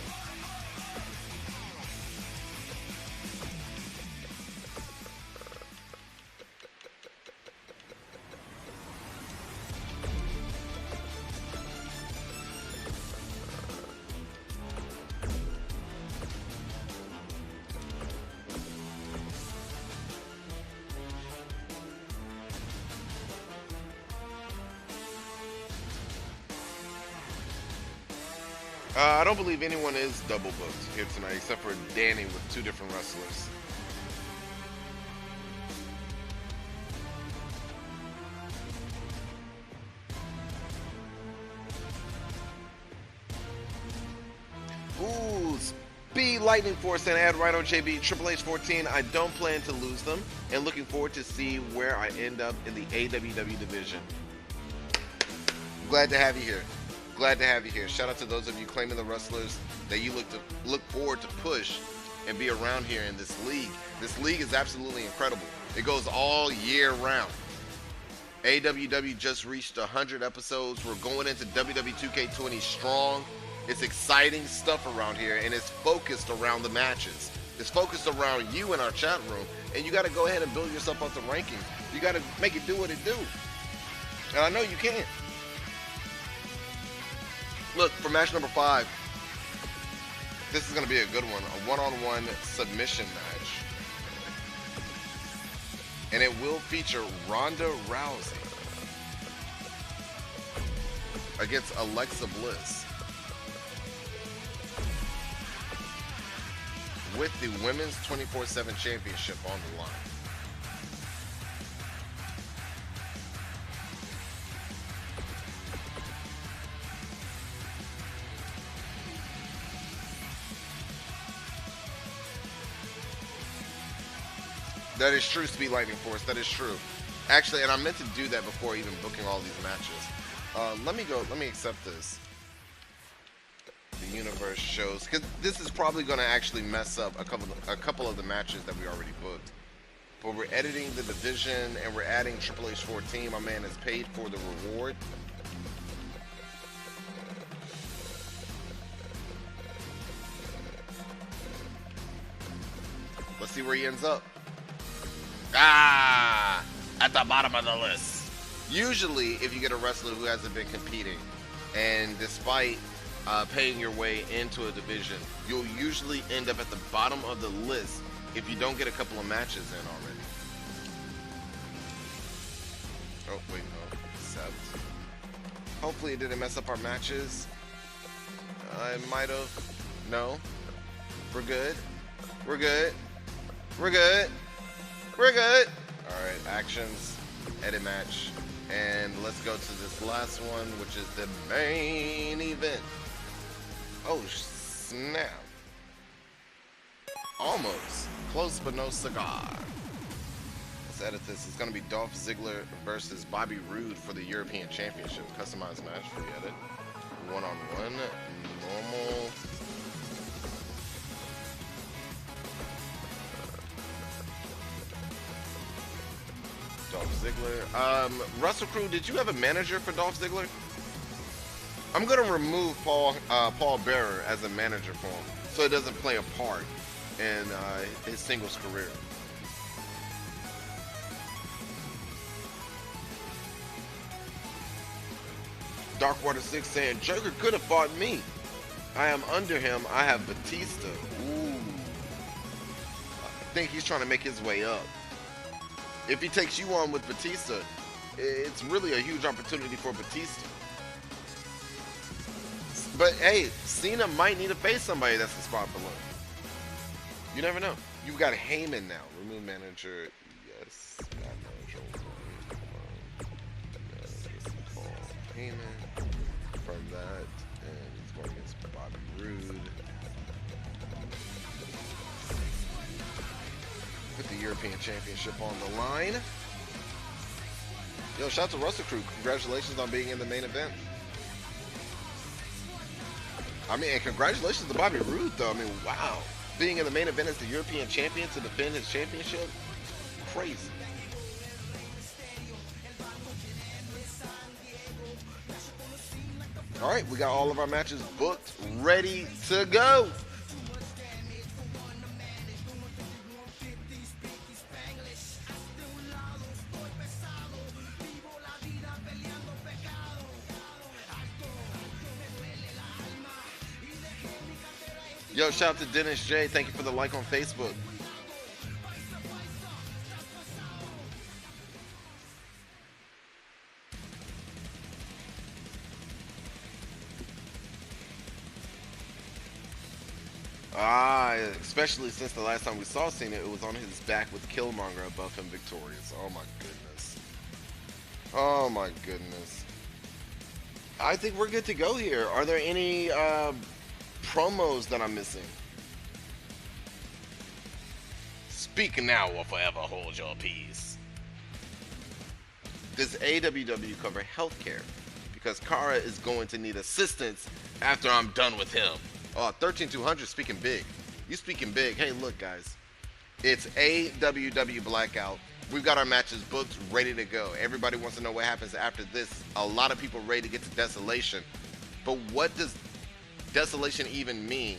S2: I don't believe anyone is double booked here tonight except for Danny with 2 different wrestlers. Ooh, Speed Lightning Force and add right on JB. Triple H 14. I don't plan to lose them and looking forward to see where I end up in the AWW division. Glad to have you here. Glad to have you here. Shout out to those of you claiming the wrestlers that you look forward to push and be around here in this league. This league is absolutely incredible. It goes all year round. AWW just reached 100 episodes. We're going into WWE 2K20 strong. It's exciting stuff around here, and it's focused around the matches. It's focused around you in our chat room, and you got to go ahead and build yourself up the rankings. You got to make it do what it do. And I know you can. Look, for match number 5, this is going to be a good one. A one-on-one submission match. And it will feature Ronda Rousey against Alexa Bliss. with the Women's 24/7 Championship on the line. That is true, Speed Lightning Force. That is true. Actually, and I meant to do that before even booking all these matches. Let me accept this. The universe shows, because this is probably going to actually mess up a couple of the matches that we already booked. But we're editing the division and we're adding Triple H 14. My man has paid for the reward. Let's see where he ends up. Ah, at the bottom of the list. Usually, if you get a wrestler who hasn't been competing, and despite paying your way into a division, you'll usually end up at the bottom of the list if you don't get a couple of matches in already. Oh, wait, no. Accept. Hopefully it didn't mess up our matches. I might have. No. We're good. We're good. We're good. We're good. Alright, actions, edit match, and let's go to this last one, which is the main event. Oh, snap. Almost. Close but no cigar. Let's edit this. It's going to be Dolph Ziggler versus Bobby Roode for the European Championship. Customized match, forget it. One-on-one, normal. Dolph Ziggler. Russell Crew, did you have a manager for Dolph Ziggler? I'm gonna remove Paul Bearer as a manager for him, so it doesn't play a part in his singles career. Darkwater 6 saying Joker could have fought me. I am under him. I have Batista. Ooh. I think he's trying to make his way up. If he takes you on with Batista, it's really a huge opportunity for Batista. But hey, Cena might need to face somebody that's a spot below. You never know. You've got Heyman now. Remove manager. Yes. Got manager. Paul Heyman. From that. And he's going against Bobby Roode. Put the European Championship on the line. Yo, shout out to Russell Crew. Congratulations on being in the main event. I mean, and congratulations to Bobby Roode, though. I mean, wow. Being in the main event as the European champion to defend his championship? Crazy. All right, we got all of our matches booked, ready to go. Yo, shout out to Dennis J. Thank you for the like on Facebook. Especially since the last time we saw Cena, it was on his back with Killmonger above him victorious. Oh my goodness. Oh my goodness. I think we're good to go here. Are there any promos that I'm missing? Speak now or forever hold your peace. Does AWW cover healthcare? Because Kara is going to need assistance after I'm done with him. Oh, 13200 speaking big. You speaking big. Hey, look, guys. It's AWW Blackout. We've got our matches booked, ready to go. Everybody wants to know what happens after this. A lot of people ready to get to Desolation. But what does Desolation even mean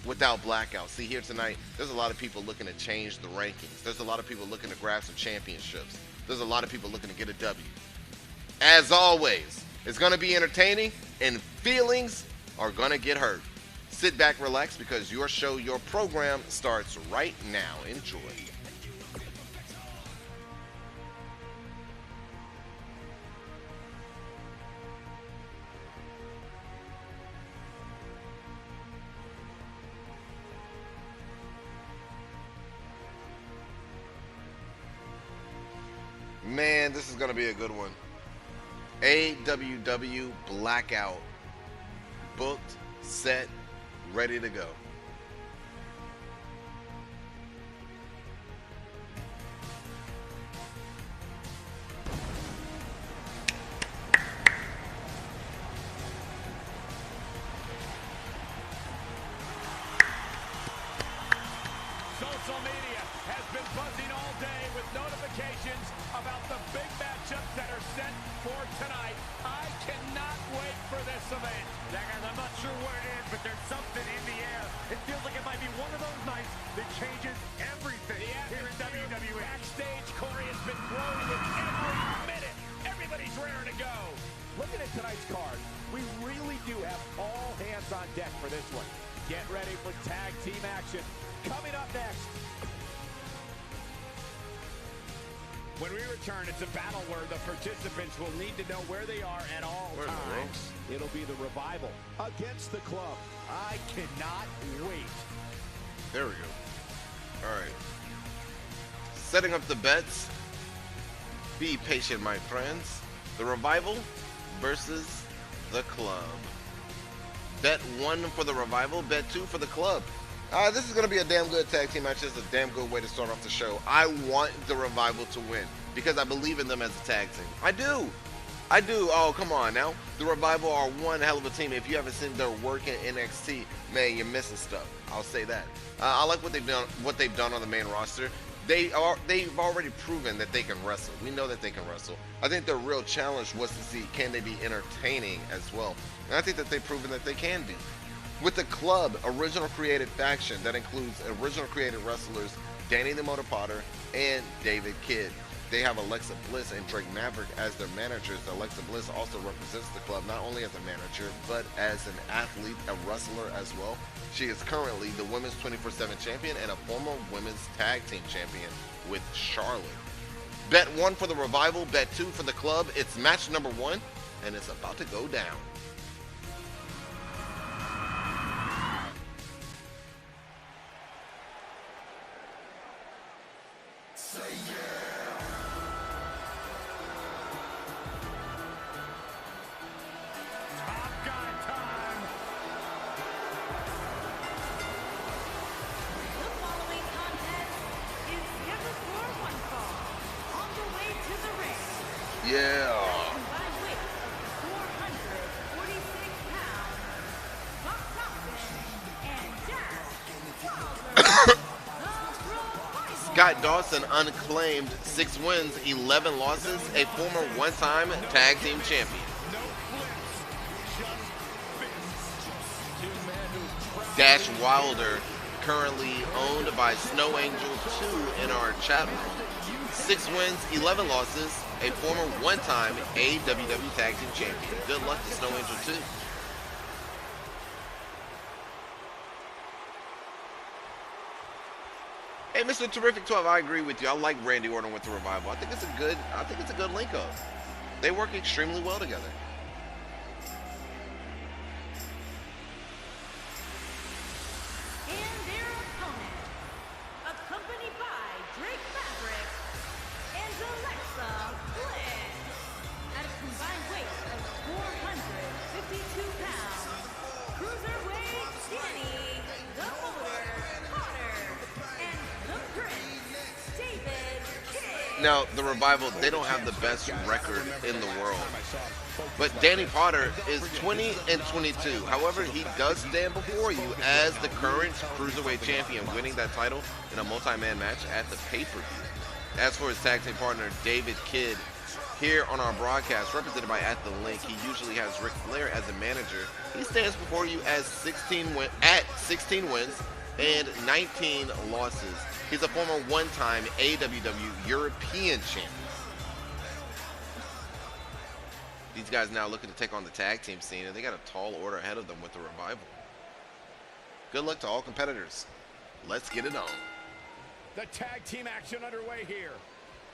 S2: without Blackout? See, here tonight, there's a lot of people looking to change the rankings. There's a lot of people looking to grab some championships. There's a lot of people looking to get a W. As always, it's going to be entertaining, and feelings are going to get hurt. Sit back, relax, because your show, your program starts right now. Enjoy. Man, this is going to be a good one. AWW Blackout. Booked, set, ready to go.
S4: Social media has been buzzing all day with notifications about the big matchups that are set for tonight. I cannot wait for this event.
S5: Yeah, guys, I'm not sure what it is, but there's something in the air. It feels like it might be one of those nights that changes everything here in WWE.
S4: Backstage, Corey has been growing with every minute. Everybody's raring to go. Looking at tonight's card, we really do have all hands on deck for this one. Get ready for tag team action. Coming up next. When we return, it's a battle where the participants will need to know where they are at all times. It'll be the Revival against the Club. I cannot wait.
S2: There we go. All right. Setting up the bets. Be patient, my friends. The Revival versus the Club. Bet 1 for the Revival, bet 2 for the Club. This is going to be a damn good tag team match. This is a damn good way to start off the show. I want the Revival to win because I believe in them as a tag team. I do. Oh, come on now. The Revival are one hell of a team. If you haven't seen their work in NXT, man, you're missing stuff. I'll say that. I like what they've done on the main roster. They've already proven that they can wrestle. We know that they can wrestle. I think their real challenge was to see, can they be entertaining as well? And I think that they've proven that they can be. With the Club, original created faction that includes original created wrestlers Danny the Motor Potter and David Kidd. They have Alexa Bliss and Drake Maverick as their managers. Alexa Bliss also represents the Club not only as a manager, but as an athlete, a wrestler as well. She is currently the Women's 24/7 Champion and a former Women's Tag Team Champion with Charlotte. Bet 1 for the Revival, bet 2 for the Club. It's match number 1, and it's about to go down. Yeah. Scott Dawson unclaimed 6 wins, 11 losses, a former one-time tag team champion. Dash Wilder, currently owned by Snow Angel 2 in our chat room. 6 wins, 11 losses, a former one-time AWW Tag Team Champion. Good luck to Snow Angel 2. Hey, Mr. Terrific 12, I agree with you. I like Randy Orton with the Revival. I think it's a good link up. They work extremely well together.
S6: And their opponent, accompanied by Drake Maverick and Alexa Bliss, at a combined weight of 452 pounds, cruiserweight Danny, the Motor Potter, and the Prince, David Kidd.
S2: Now, the Revival, they don't have the best record in the world. But Danny Potter is 20-22. However, he does stand before you as the current Cruiserweight Champion, winning that title in a multi-man match at the pay-per-view. As for his tag team partner, David Kidd, here on our broadcast, represented by At The Link, he usually has Ric Flair as a manager. He stands before you as 16 wins and 19 losses. He's a former one-time AWW European champion. These guys now looking to take on the tag team scene, and they got a tall order ahead of them with the Revival. Good luck to all competitors. Let's get it on.
S4: The tag team action underway here.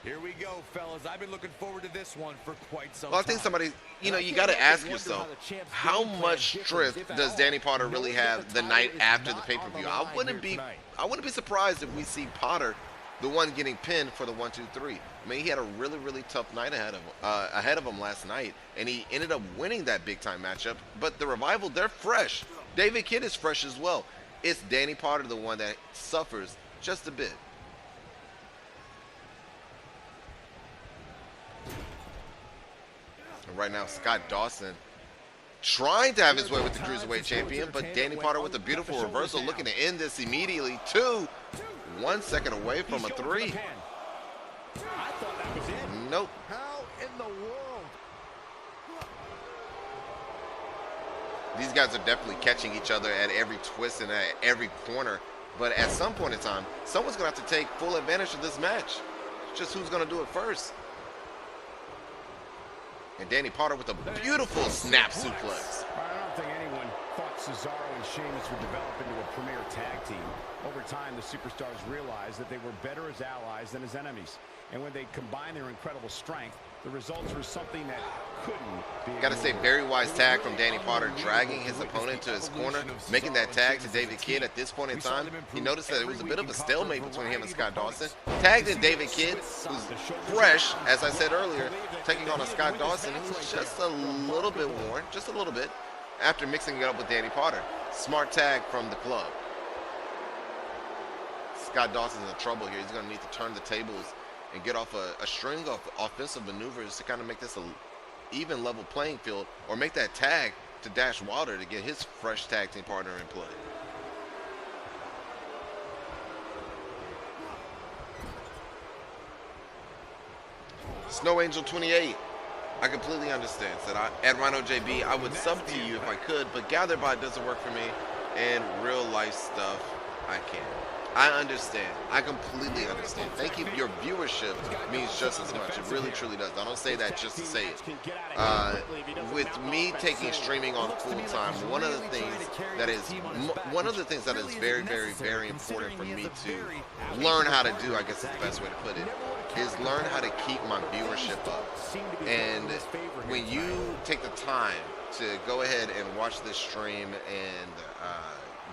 S5: Here we go, fellas. I've been looking forward to this one for quite some
S2: Well, I
S5: time.
S2: think somebody, you got to ask yourself, how much strength does Danny Potter really have the night after the pay-per-view? I wouldn't be surprised if we see Potter the one getting pinned for the 1-2-3. I mean, he had a really, really tough night ahead of him last night, and he ended up winning that big-time matchup. But the Revival, they're fresh. David Kidd is fresh as well. It's Danny Potter, the one that suffers just a bit. And right now, Scott Dawson trying to have his way with the Cruiserweight Champion, but Danny Potter with a beautiful reversal, looking to end this immediately. 2, 1 second away from a 3.
S4: I thought that was it.
S2: Nope.
S4: How in the world?
S2: These guys are definitely catching each other at every twist and at every corner. But at some point in time, someone's going to have to take full advantage of this match. It's just who's going to do it first. And Danny Potter with a beautiful snap suplex.
S4: I don't think anyone thought Cesaro and Sheamus would develop into a premier tag team. Over time, the superstars realized that they were better as allies than as enemies. And when they combined their incredible strength, the results were something that couldn't be ignored.
S2: Got to say, very wise tag from Danny Potter, dragging his opponent to his corner, making that tag to David Kidd at this point in time. He noticed that it was a bit of a stalemate between him and Scott Dawson. Tagged in David Kidd, who's fresh, as I said earlier, taking on a Scott Dawson who's just a little bit worn, just a little bit, after mixing it up with Danny Potter. Smart tag from the club. Scott Dawson's in trouble here. He's going to need to turn the tables and get off a string of offensive maneuvers to kind of make this an even level playing field, or make that tag to Dash Wilder to get his fresh tag team partner in play. Snow Angel 28. I completely understand. Said at Rhino JB, I would sub to you if I could, but GatherBot doesn't work for me, and real life stuff I can't. I understand. I completely understand. Thank you. Your viewership means just as much. It really, truly does. I don't say that just to say it. With me taking streaming on full time, one of the things that is very, very, very important for me to learn how to do, I guess is the best way to put it, is learn how to keep my viewership up. And when you take the time to go ahead and watch this stream and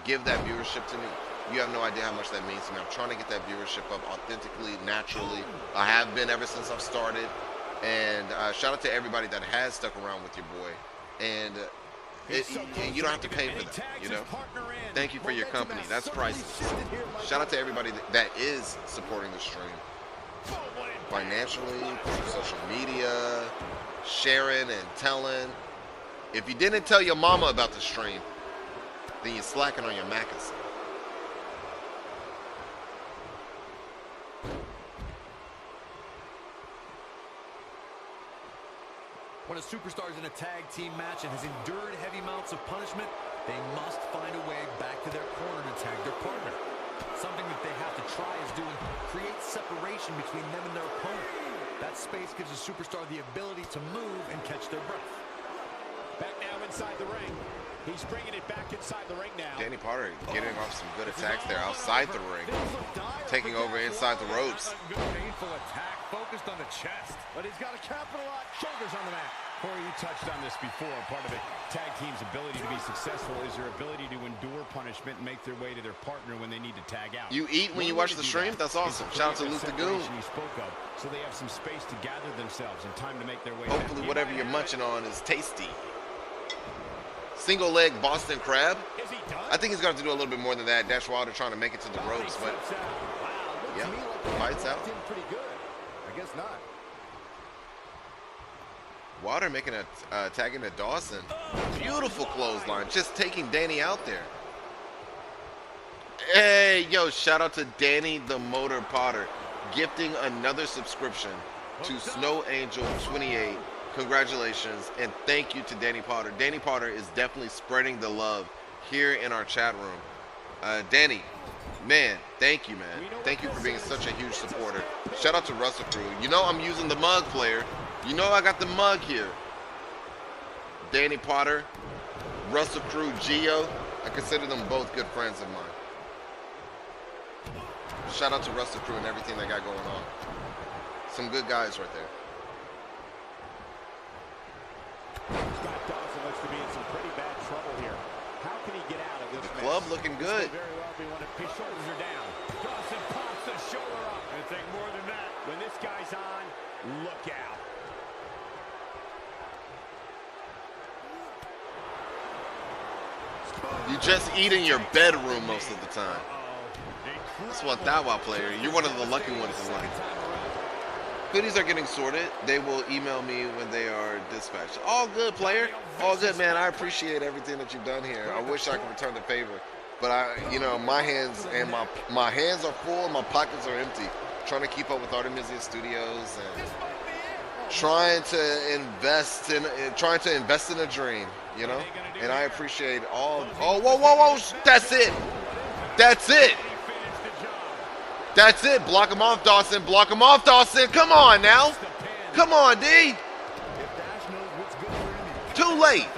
S2: give that viewership to me, you have no idea how much that means to me. I'm trying to get that viewership up authentically, naturally. I have been ever since I've started. And shout out to everybody that has stuck around with your boy. And you don't have to pay for that, you know. Thank you for your company. That's priceless. Shout out to everybody that is supporting the stream. Financially, through social media, sharing and telling. If you didn't tell your mama about the stream, then you're slacking on your Macas.
S7: When a superstar is in a tag team match and has endured heavy amounts of punishment, they must find a way back to their corner to tag their partner. Something that they have to try is doing creates separation between them and their opponent. That space gives a superstar the ability to move and catch their breath.
S4: Back now inside the ring. He's bringing it back inside the ring now.
S2: Danny Potter getting off some good attacks there outside the ring. Taking over inside the ropes.
S5: Good painful attack focused on the chest.
S4: But he's got to capitalize. Shoulders on the mat. Corey, you touched on this before. Part of a tag team's ability to be successful is their ability to endure punishment and make their way to their partner when they need to tag out.
S2: You eat when you watch the stream? That's awesome. Shout out to Luke the Goon.
S4: So they have some space to gather themselves and time to make their way.
S2: Hopefully whatever you're munching on is tasty. Single leg Boston Crab. I think he's going to do a little bit more than that. Dash Wilder trying to make it to the ropes, but yeah, fights out.
S4: Pretty good. I guess not.
S2: Wilder making a tagging to Dawson. Beautiful clothesline, just taking Danny out there. Hey, yo, shout out to Danny the Motor Potter, gifting another subscription to Snow Angel 28. Congratulations, and thank you to Danny Potter. Danny Potter is definitely spreading the love here in our chat room. Danny, man, thank you, man. Thank you for being such a huge supporter. Shout out to Russell Crew. You know I'm using the mug, player. You know I got the mug here. Danny Potter, Russell Crew, Gio. I consider them both good friends of mine. Shout out to Russell Crew and everything they got going on. Some good guys right there.
S4: Scott Dawson looks to be in some pretty bad trouble here. How can he get out of this?
S2: The club looking good.
S4: Very well helping when his shoulders are down. Dawson pops the shoulder up. It'll take more than that. When this guy's on, look out.
S2: You just eat in your bedroom most of the time. That's what that WoW player. You're one of the lucky ones in life. Hoodies are getting sorted. They will email me when they are dispatched. All good, player. All good, man. I appreciate everything that you've done here. I wish I could return the favor, but my hands and my hands are full and my pockets are empty. Trying to keep up with Artemisia Studios and trying to invest in a dream, you know. And I appreciate all. Oh, whoa! That's it. That's it. That's it. Block him off, Dawson. Block him off, Dawson. Come on now. Come on, D. Too late.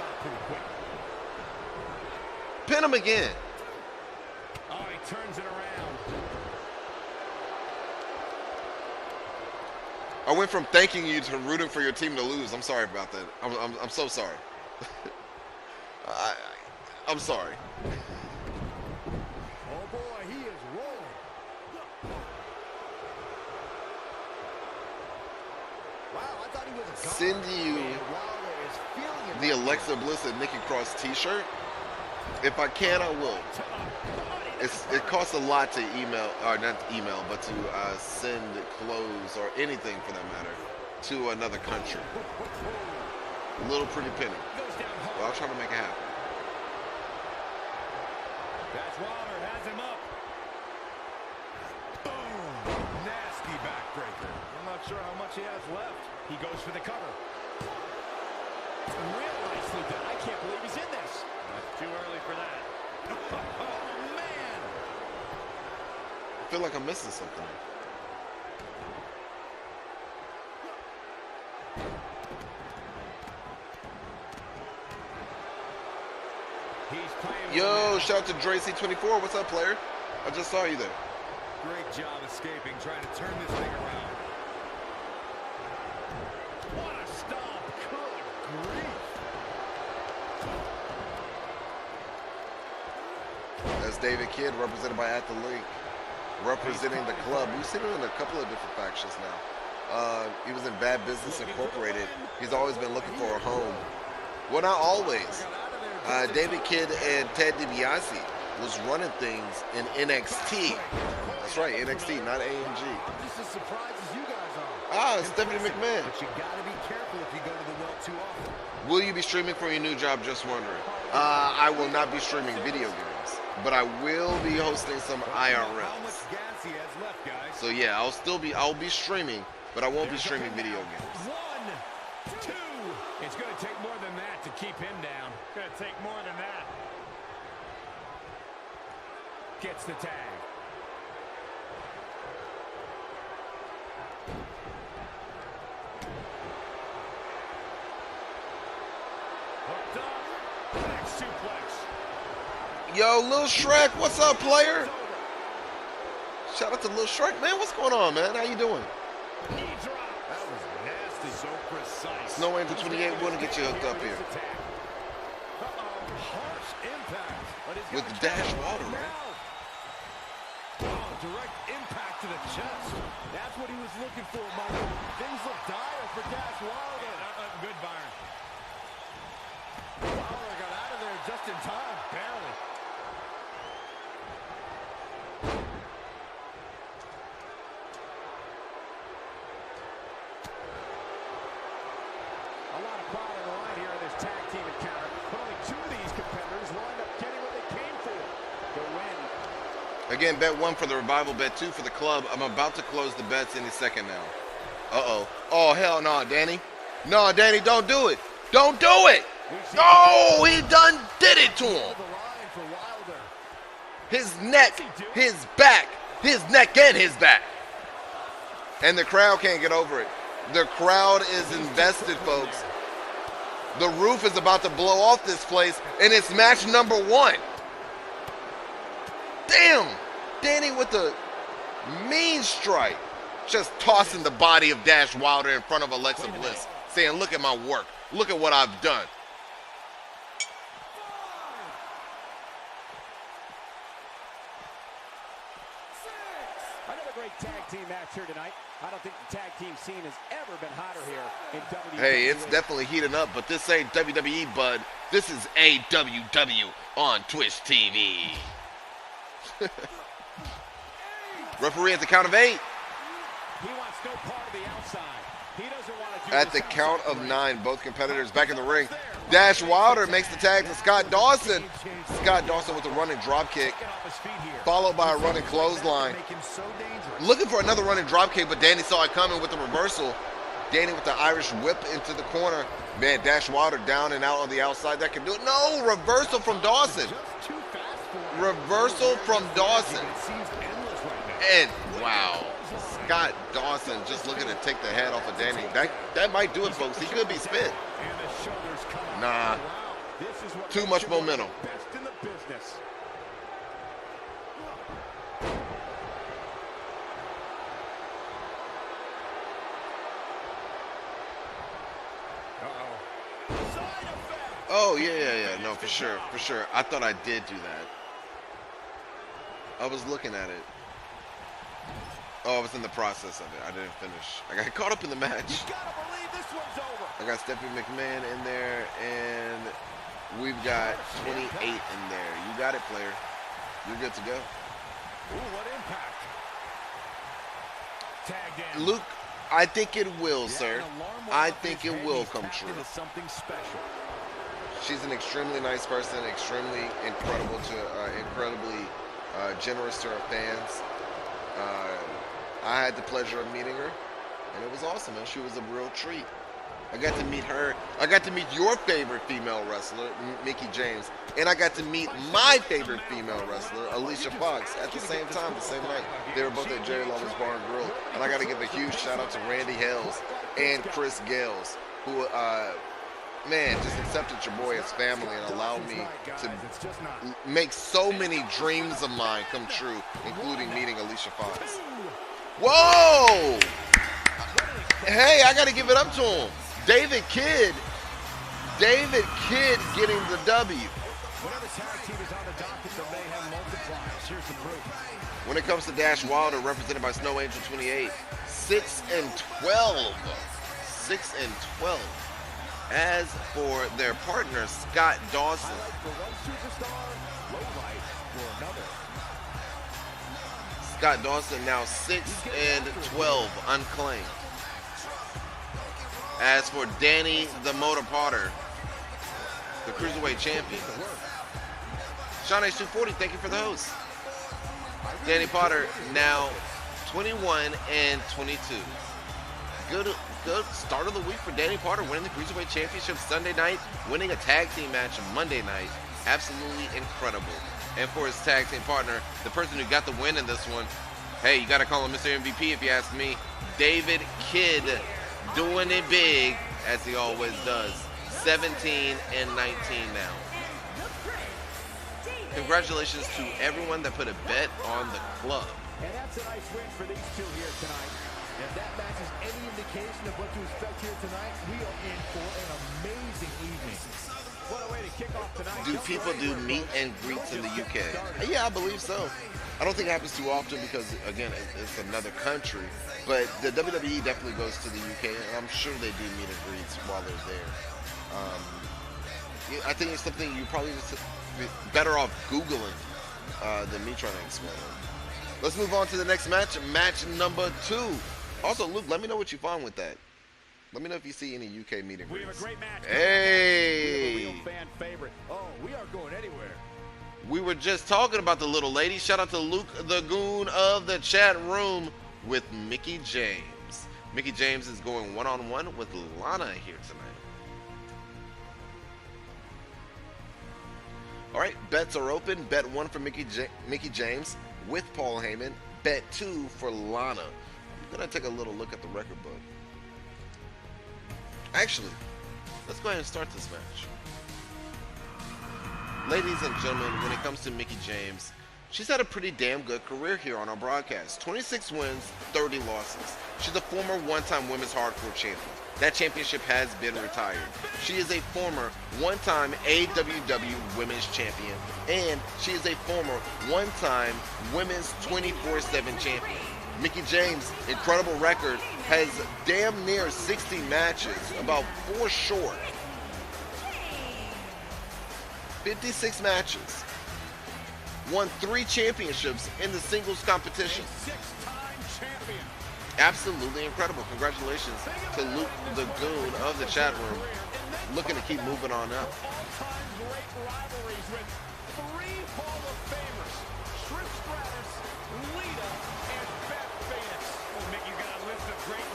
S2: Pin him again.
S4: Oh, he turns it around.
S2: I went from thanking you to rooting for your team to lose. I'm sorry about that. I'm so sorry. I'm sorry.
S3: Oh boy, he is rolling. Wow, I thought he was a
S2: Send you the Alexa Bliss and Nikki Cross t-shirt. If I can, I will. It costs a lot to email, or not email, but to send clothes or anything for that matter to another country. A little pretty penny. Well, I'll try to make it happen.
S4: That's Wilder has him up. Boom! Nasty backbreaker. I'm not sure how much he has left. He goes for the cover. Real nicely done. I can't believe he's in this. Too early for that. Oh, man!
S2: I feel like I'm missing something. Yo, shout out to Dracy24. What's up, player? I just saw you there.
S7: Great job escaping, trying to turn this thing around.
S4: What a stomp. Good grief.
S2: That's David Kidd, represented by At The Link, representing the club. We've seen him in a couple of different factions now. He was in Bad Business Incorporated. He's always been looking for a home. Well, not always. David Kidd and Ted DiBiase was running things in NXT. That's right, NXT, not AMG.
S3: I'm just as surprised as you guys are.
S2: Stephanie McMahon.
S3: But you gotta be careful if you go to the well too often.
S2: Will you be streaming for your new job? Just wondering. I will not be streaming video games, but I will be hosting some IRLs. So yeah, I'll be streaming, but I won't be streaming video games.
S4: 1, 2. It's going to take more than that to keep him down. Going to take more than that. Gets the tag. Hooked up. Back suplex.
S2: Yo, Lil Shrek, what's up, player? Shout out to Lil Shrek, man. What's going on, man? How you doing?
S4: Knee drop. That was nasty. So precise.
S2: Snow Angel 28 wouldn't get you hooked up here.
S4: Harsh impact.
S2: With the Dash Water, man.
S4: Oh, direct impact to the chest. That's what he was looking for, Michael. Things look dire for Dash Wilder. Good, Byron. Wilder got out of there just in time, barely. A lot of pride on the line here in this tag team encounter. But only 2 of these competitors lined up getting what they came for. The win.
S2: Again, bet 1 for the revival, bet 2 for the club. I'm about to close the bets any second now. Uh-oh. Oh, hell no, Danny. No, Danny, don't do it. Don't do it. No, he done did it to him. His neck, his back, his neck and his back. And the crowd can't get over it. The crowd is invested, folks. The roof is about to blow off this place, and it's match number 1. Damn! Danny with the mean strike. Just tossing the body of Dash Wilder in front of Alexa Bliss, saying, look at my work. Look at what I've done.
S4: tag team match here tonight. I don't think the tag team scene has ever been hotter here in WWE.
S2: Hey, it's definitely heating up, but this ain't WWE, bud. This is AWW on Twitch TV. Referee at the count of 8.
S4: He wants no part of the outside. He doesn't want to do
S2: At the count of 9, both competitors back in the ring. Dash Wilder makes the tag to Scott Dawson. Scott Dawson with a running drop kick, followed by a running clothesline. Looking for another running drop kick, but Danny saw it coming with the reversal. Danny with the Irish whip into the corner. Man, Dash Wilder down and out on the outside. That can do it. No, reversal from Dawson. Reversal from Dawson. And wow, Scott Dawson just looking to take the head off of Danny. That might do it, folks. He could be spit. Nah, too much momentum.
S4: Best in the business.
S2: Oh, yeah. No, for sure. I thought I did do that. I was looking at it. Oh, I was in the process of it. I didn't finish. I got caught up in the match.
S4: You gotta believe this one's over.
S2: I got Stephanie McMahon in there, and we've got 28 in there. You got it, player. You're good to go.
S4: Ooh, what impact. Tagged in.
S2: Luke, I think it will, sir. I think it will come true.
S4: Something special.
S2: She's an extremely nice person, extremely incredibly generous to her fans. I had the pleasure of meeting her, and it was awesome, man. She was a real treat. I got to meet her. I got to meet your favorite female wrestler, Mickie James, and I got to meet my favorite female wrestler, Alicia Fox, at the same time, the same night. They were both at Jerry Lawler's Bar and Grill, and I got to give a huge shout out to Randy Hales and Chris Gales, who man, just accepted your boy as family and allowed me to make so many dreams of mine come true, including meeting Alicia Fox. Whoa! Hey, I got to give it up to him. David Kidd getting the W. When it comes to Dash Wilder, represented by Snow Angel 28, 6-12. 6-12. As for their partner, Scott Dawson, Scott Dawson now 6-12 unclaimed. As for Danny the Motor Potter, the Cruiserweight Champion, Sean H240, thank you for the host. Danny Potter now 21-22. Good start of the week for Danny Potter, winning the Cruiserweight Championship Sunday night, winning a tag team match Monday night. Absolutely incredible. And for his tag team partner, the person who got the win in this one, hey, you got to call him Mr. MVP if you ask me, David Kidd, doing it big, as he always does. 17-19 now. Congratulations to everyone that put a bet on the club.
S4: And that's a nice win for these two here tonight. If that match is any indication of what to expect here tonight, we are in for an amazing evening. What a way to kick off tonight.
S2: Do people do meet and greets in the UK? Yeah, I believe so. I don't think it happens too often because, again, it's another country. But the WWE definitely goes to the UK, and I'm sure they do meet and greets while they're there. I think it's something you probably just better off Googling than me trying to explain it. Let's move on to the next match, match number 2. Also, Luke, let me know what you found with that. Let me know if you see any UK meet and greets.
S4: We have a great match.
S2: Hey!
S4: Real fan favorite. Oh, we are going anywhere.
S2: We were just talking about the little lady. Shout out to Luke, the goon of the chat room, with Mickie James. Mickie James is going one-on-one with Lana here tonight. All right, bets are open. Bet 1 for Mickie James with Paul Heyman. Bet 2 for Lana. I'm going to take a little look at the record book. Actually, let's go ahead and start this match. Ladies and gentlemen, when it comes to Mickie James, she's had a pretty damn good career here on our broadcast. 26 wins, 30 losses. She's a former one-time women's hardcore champion. That championship has been retired. She is a former one-time AWW women's champion, and she is a former one-time women's 24/7 champion. Mickey James, incredible record, has damn near 60 matches, about 4 short. 56 matches. Won 3 championships in the singles competition.
S4: Six-time champion.
S2: Absolutely incredible. Congratulations to Luke the Goon of the chat room. Looking to keep moving on up.
S4: All-time great rivalries with 3 Hall of Famers, Trish Stratus, Lita, and Beth Phoenix.
S5: Well, Mickey's got a list of great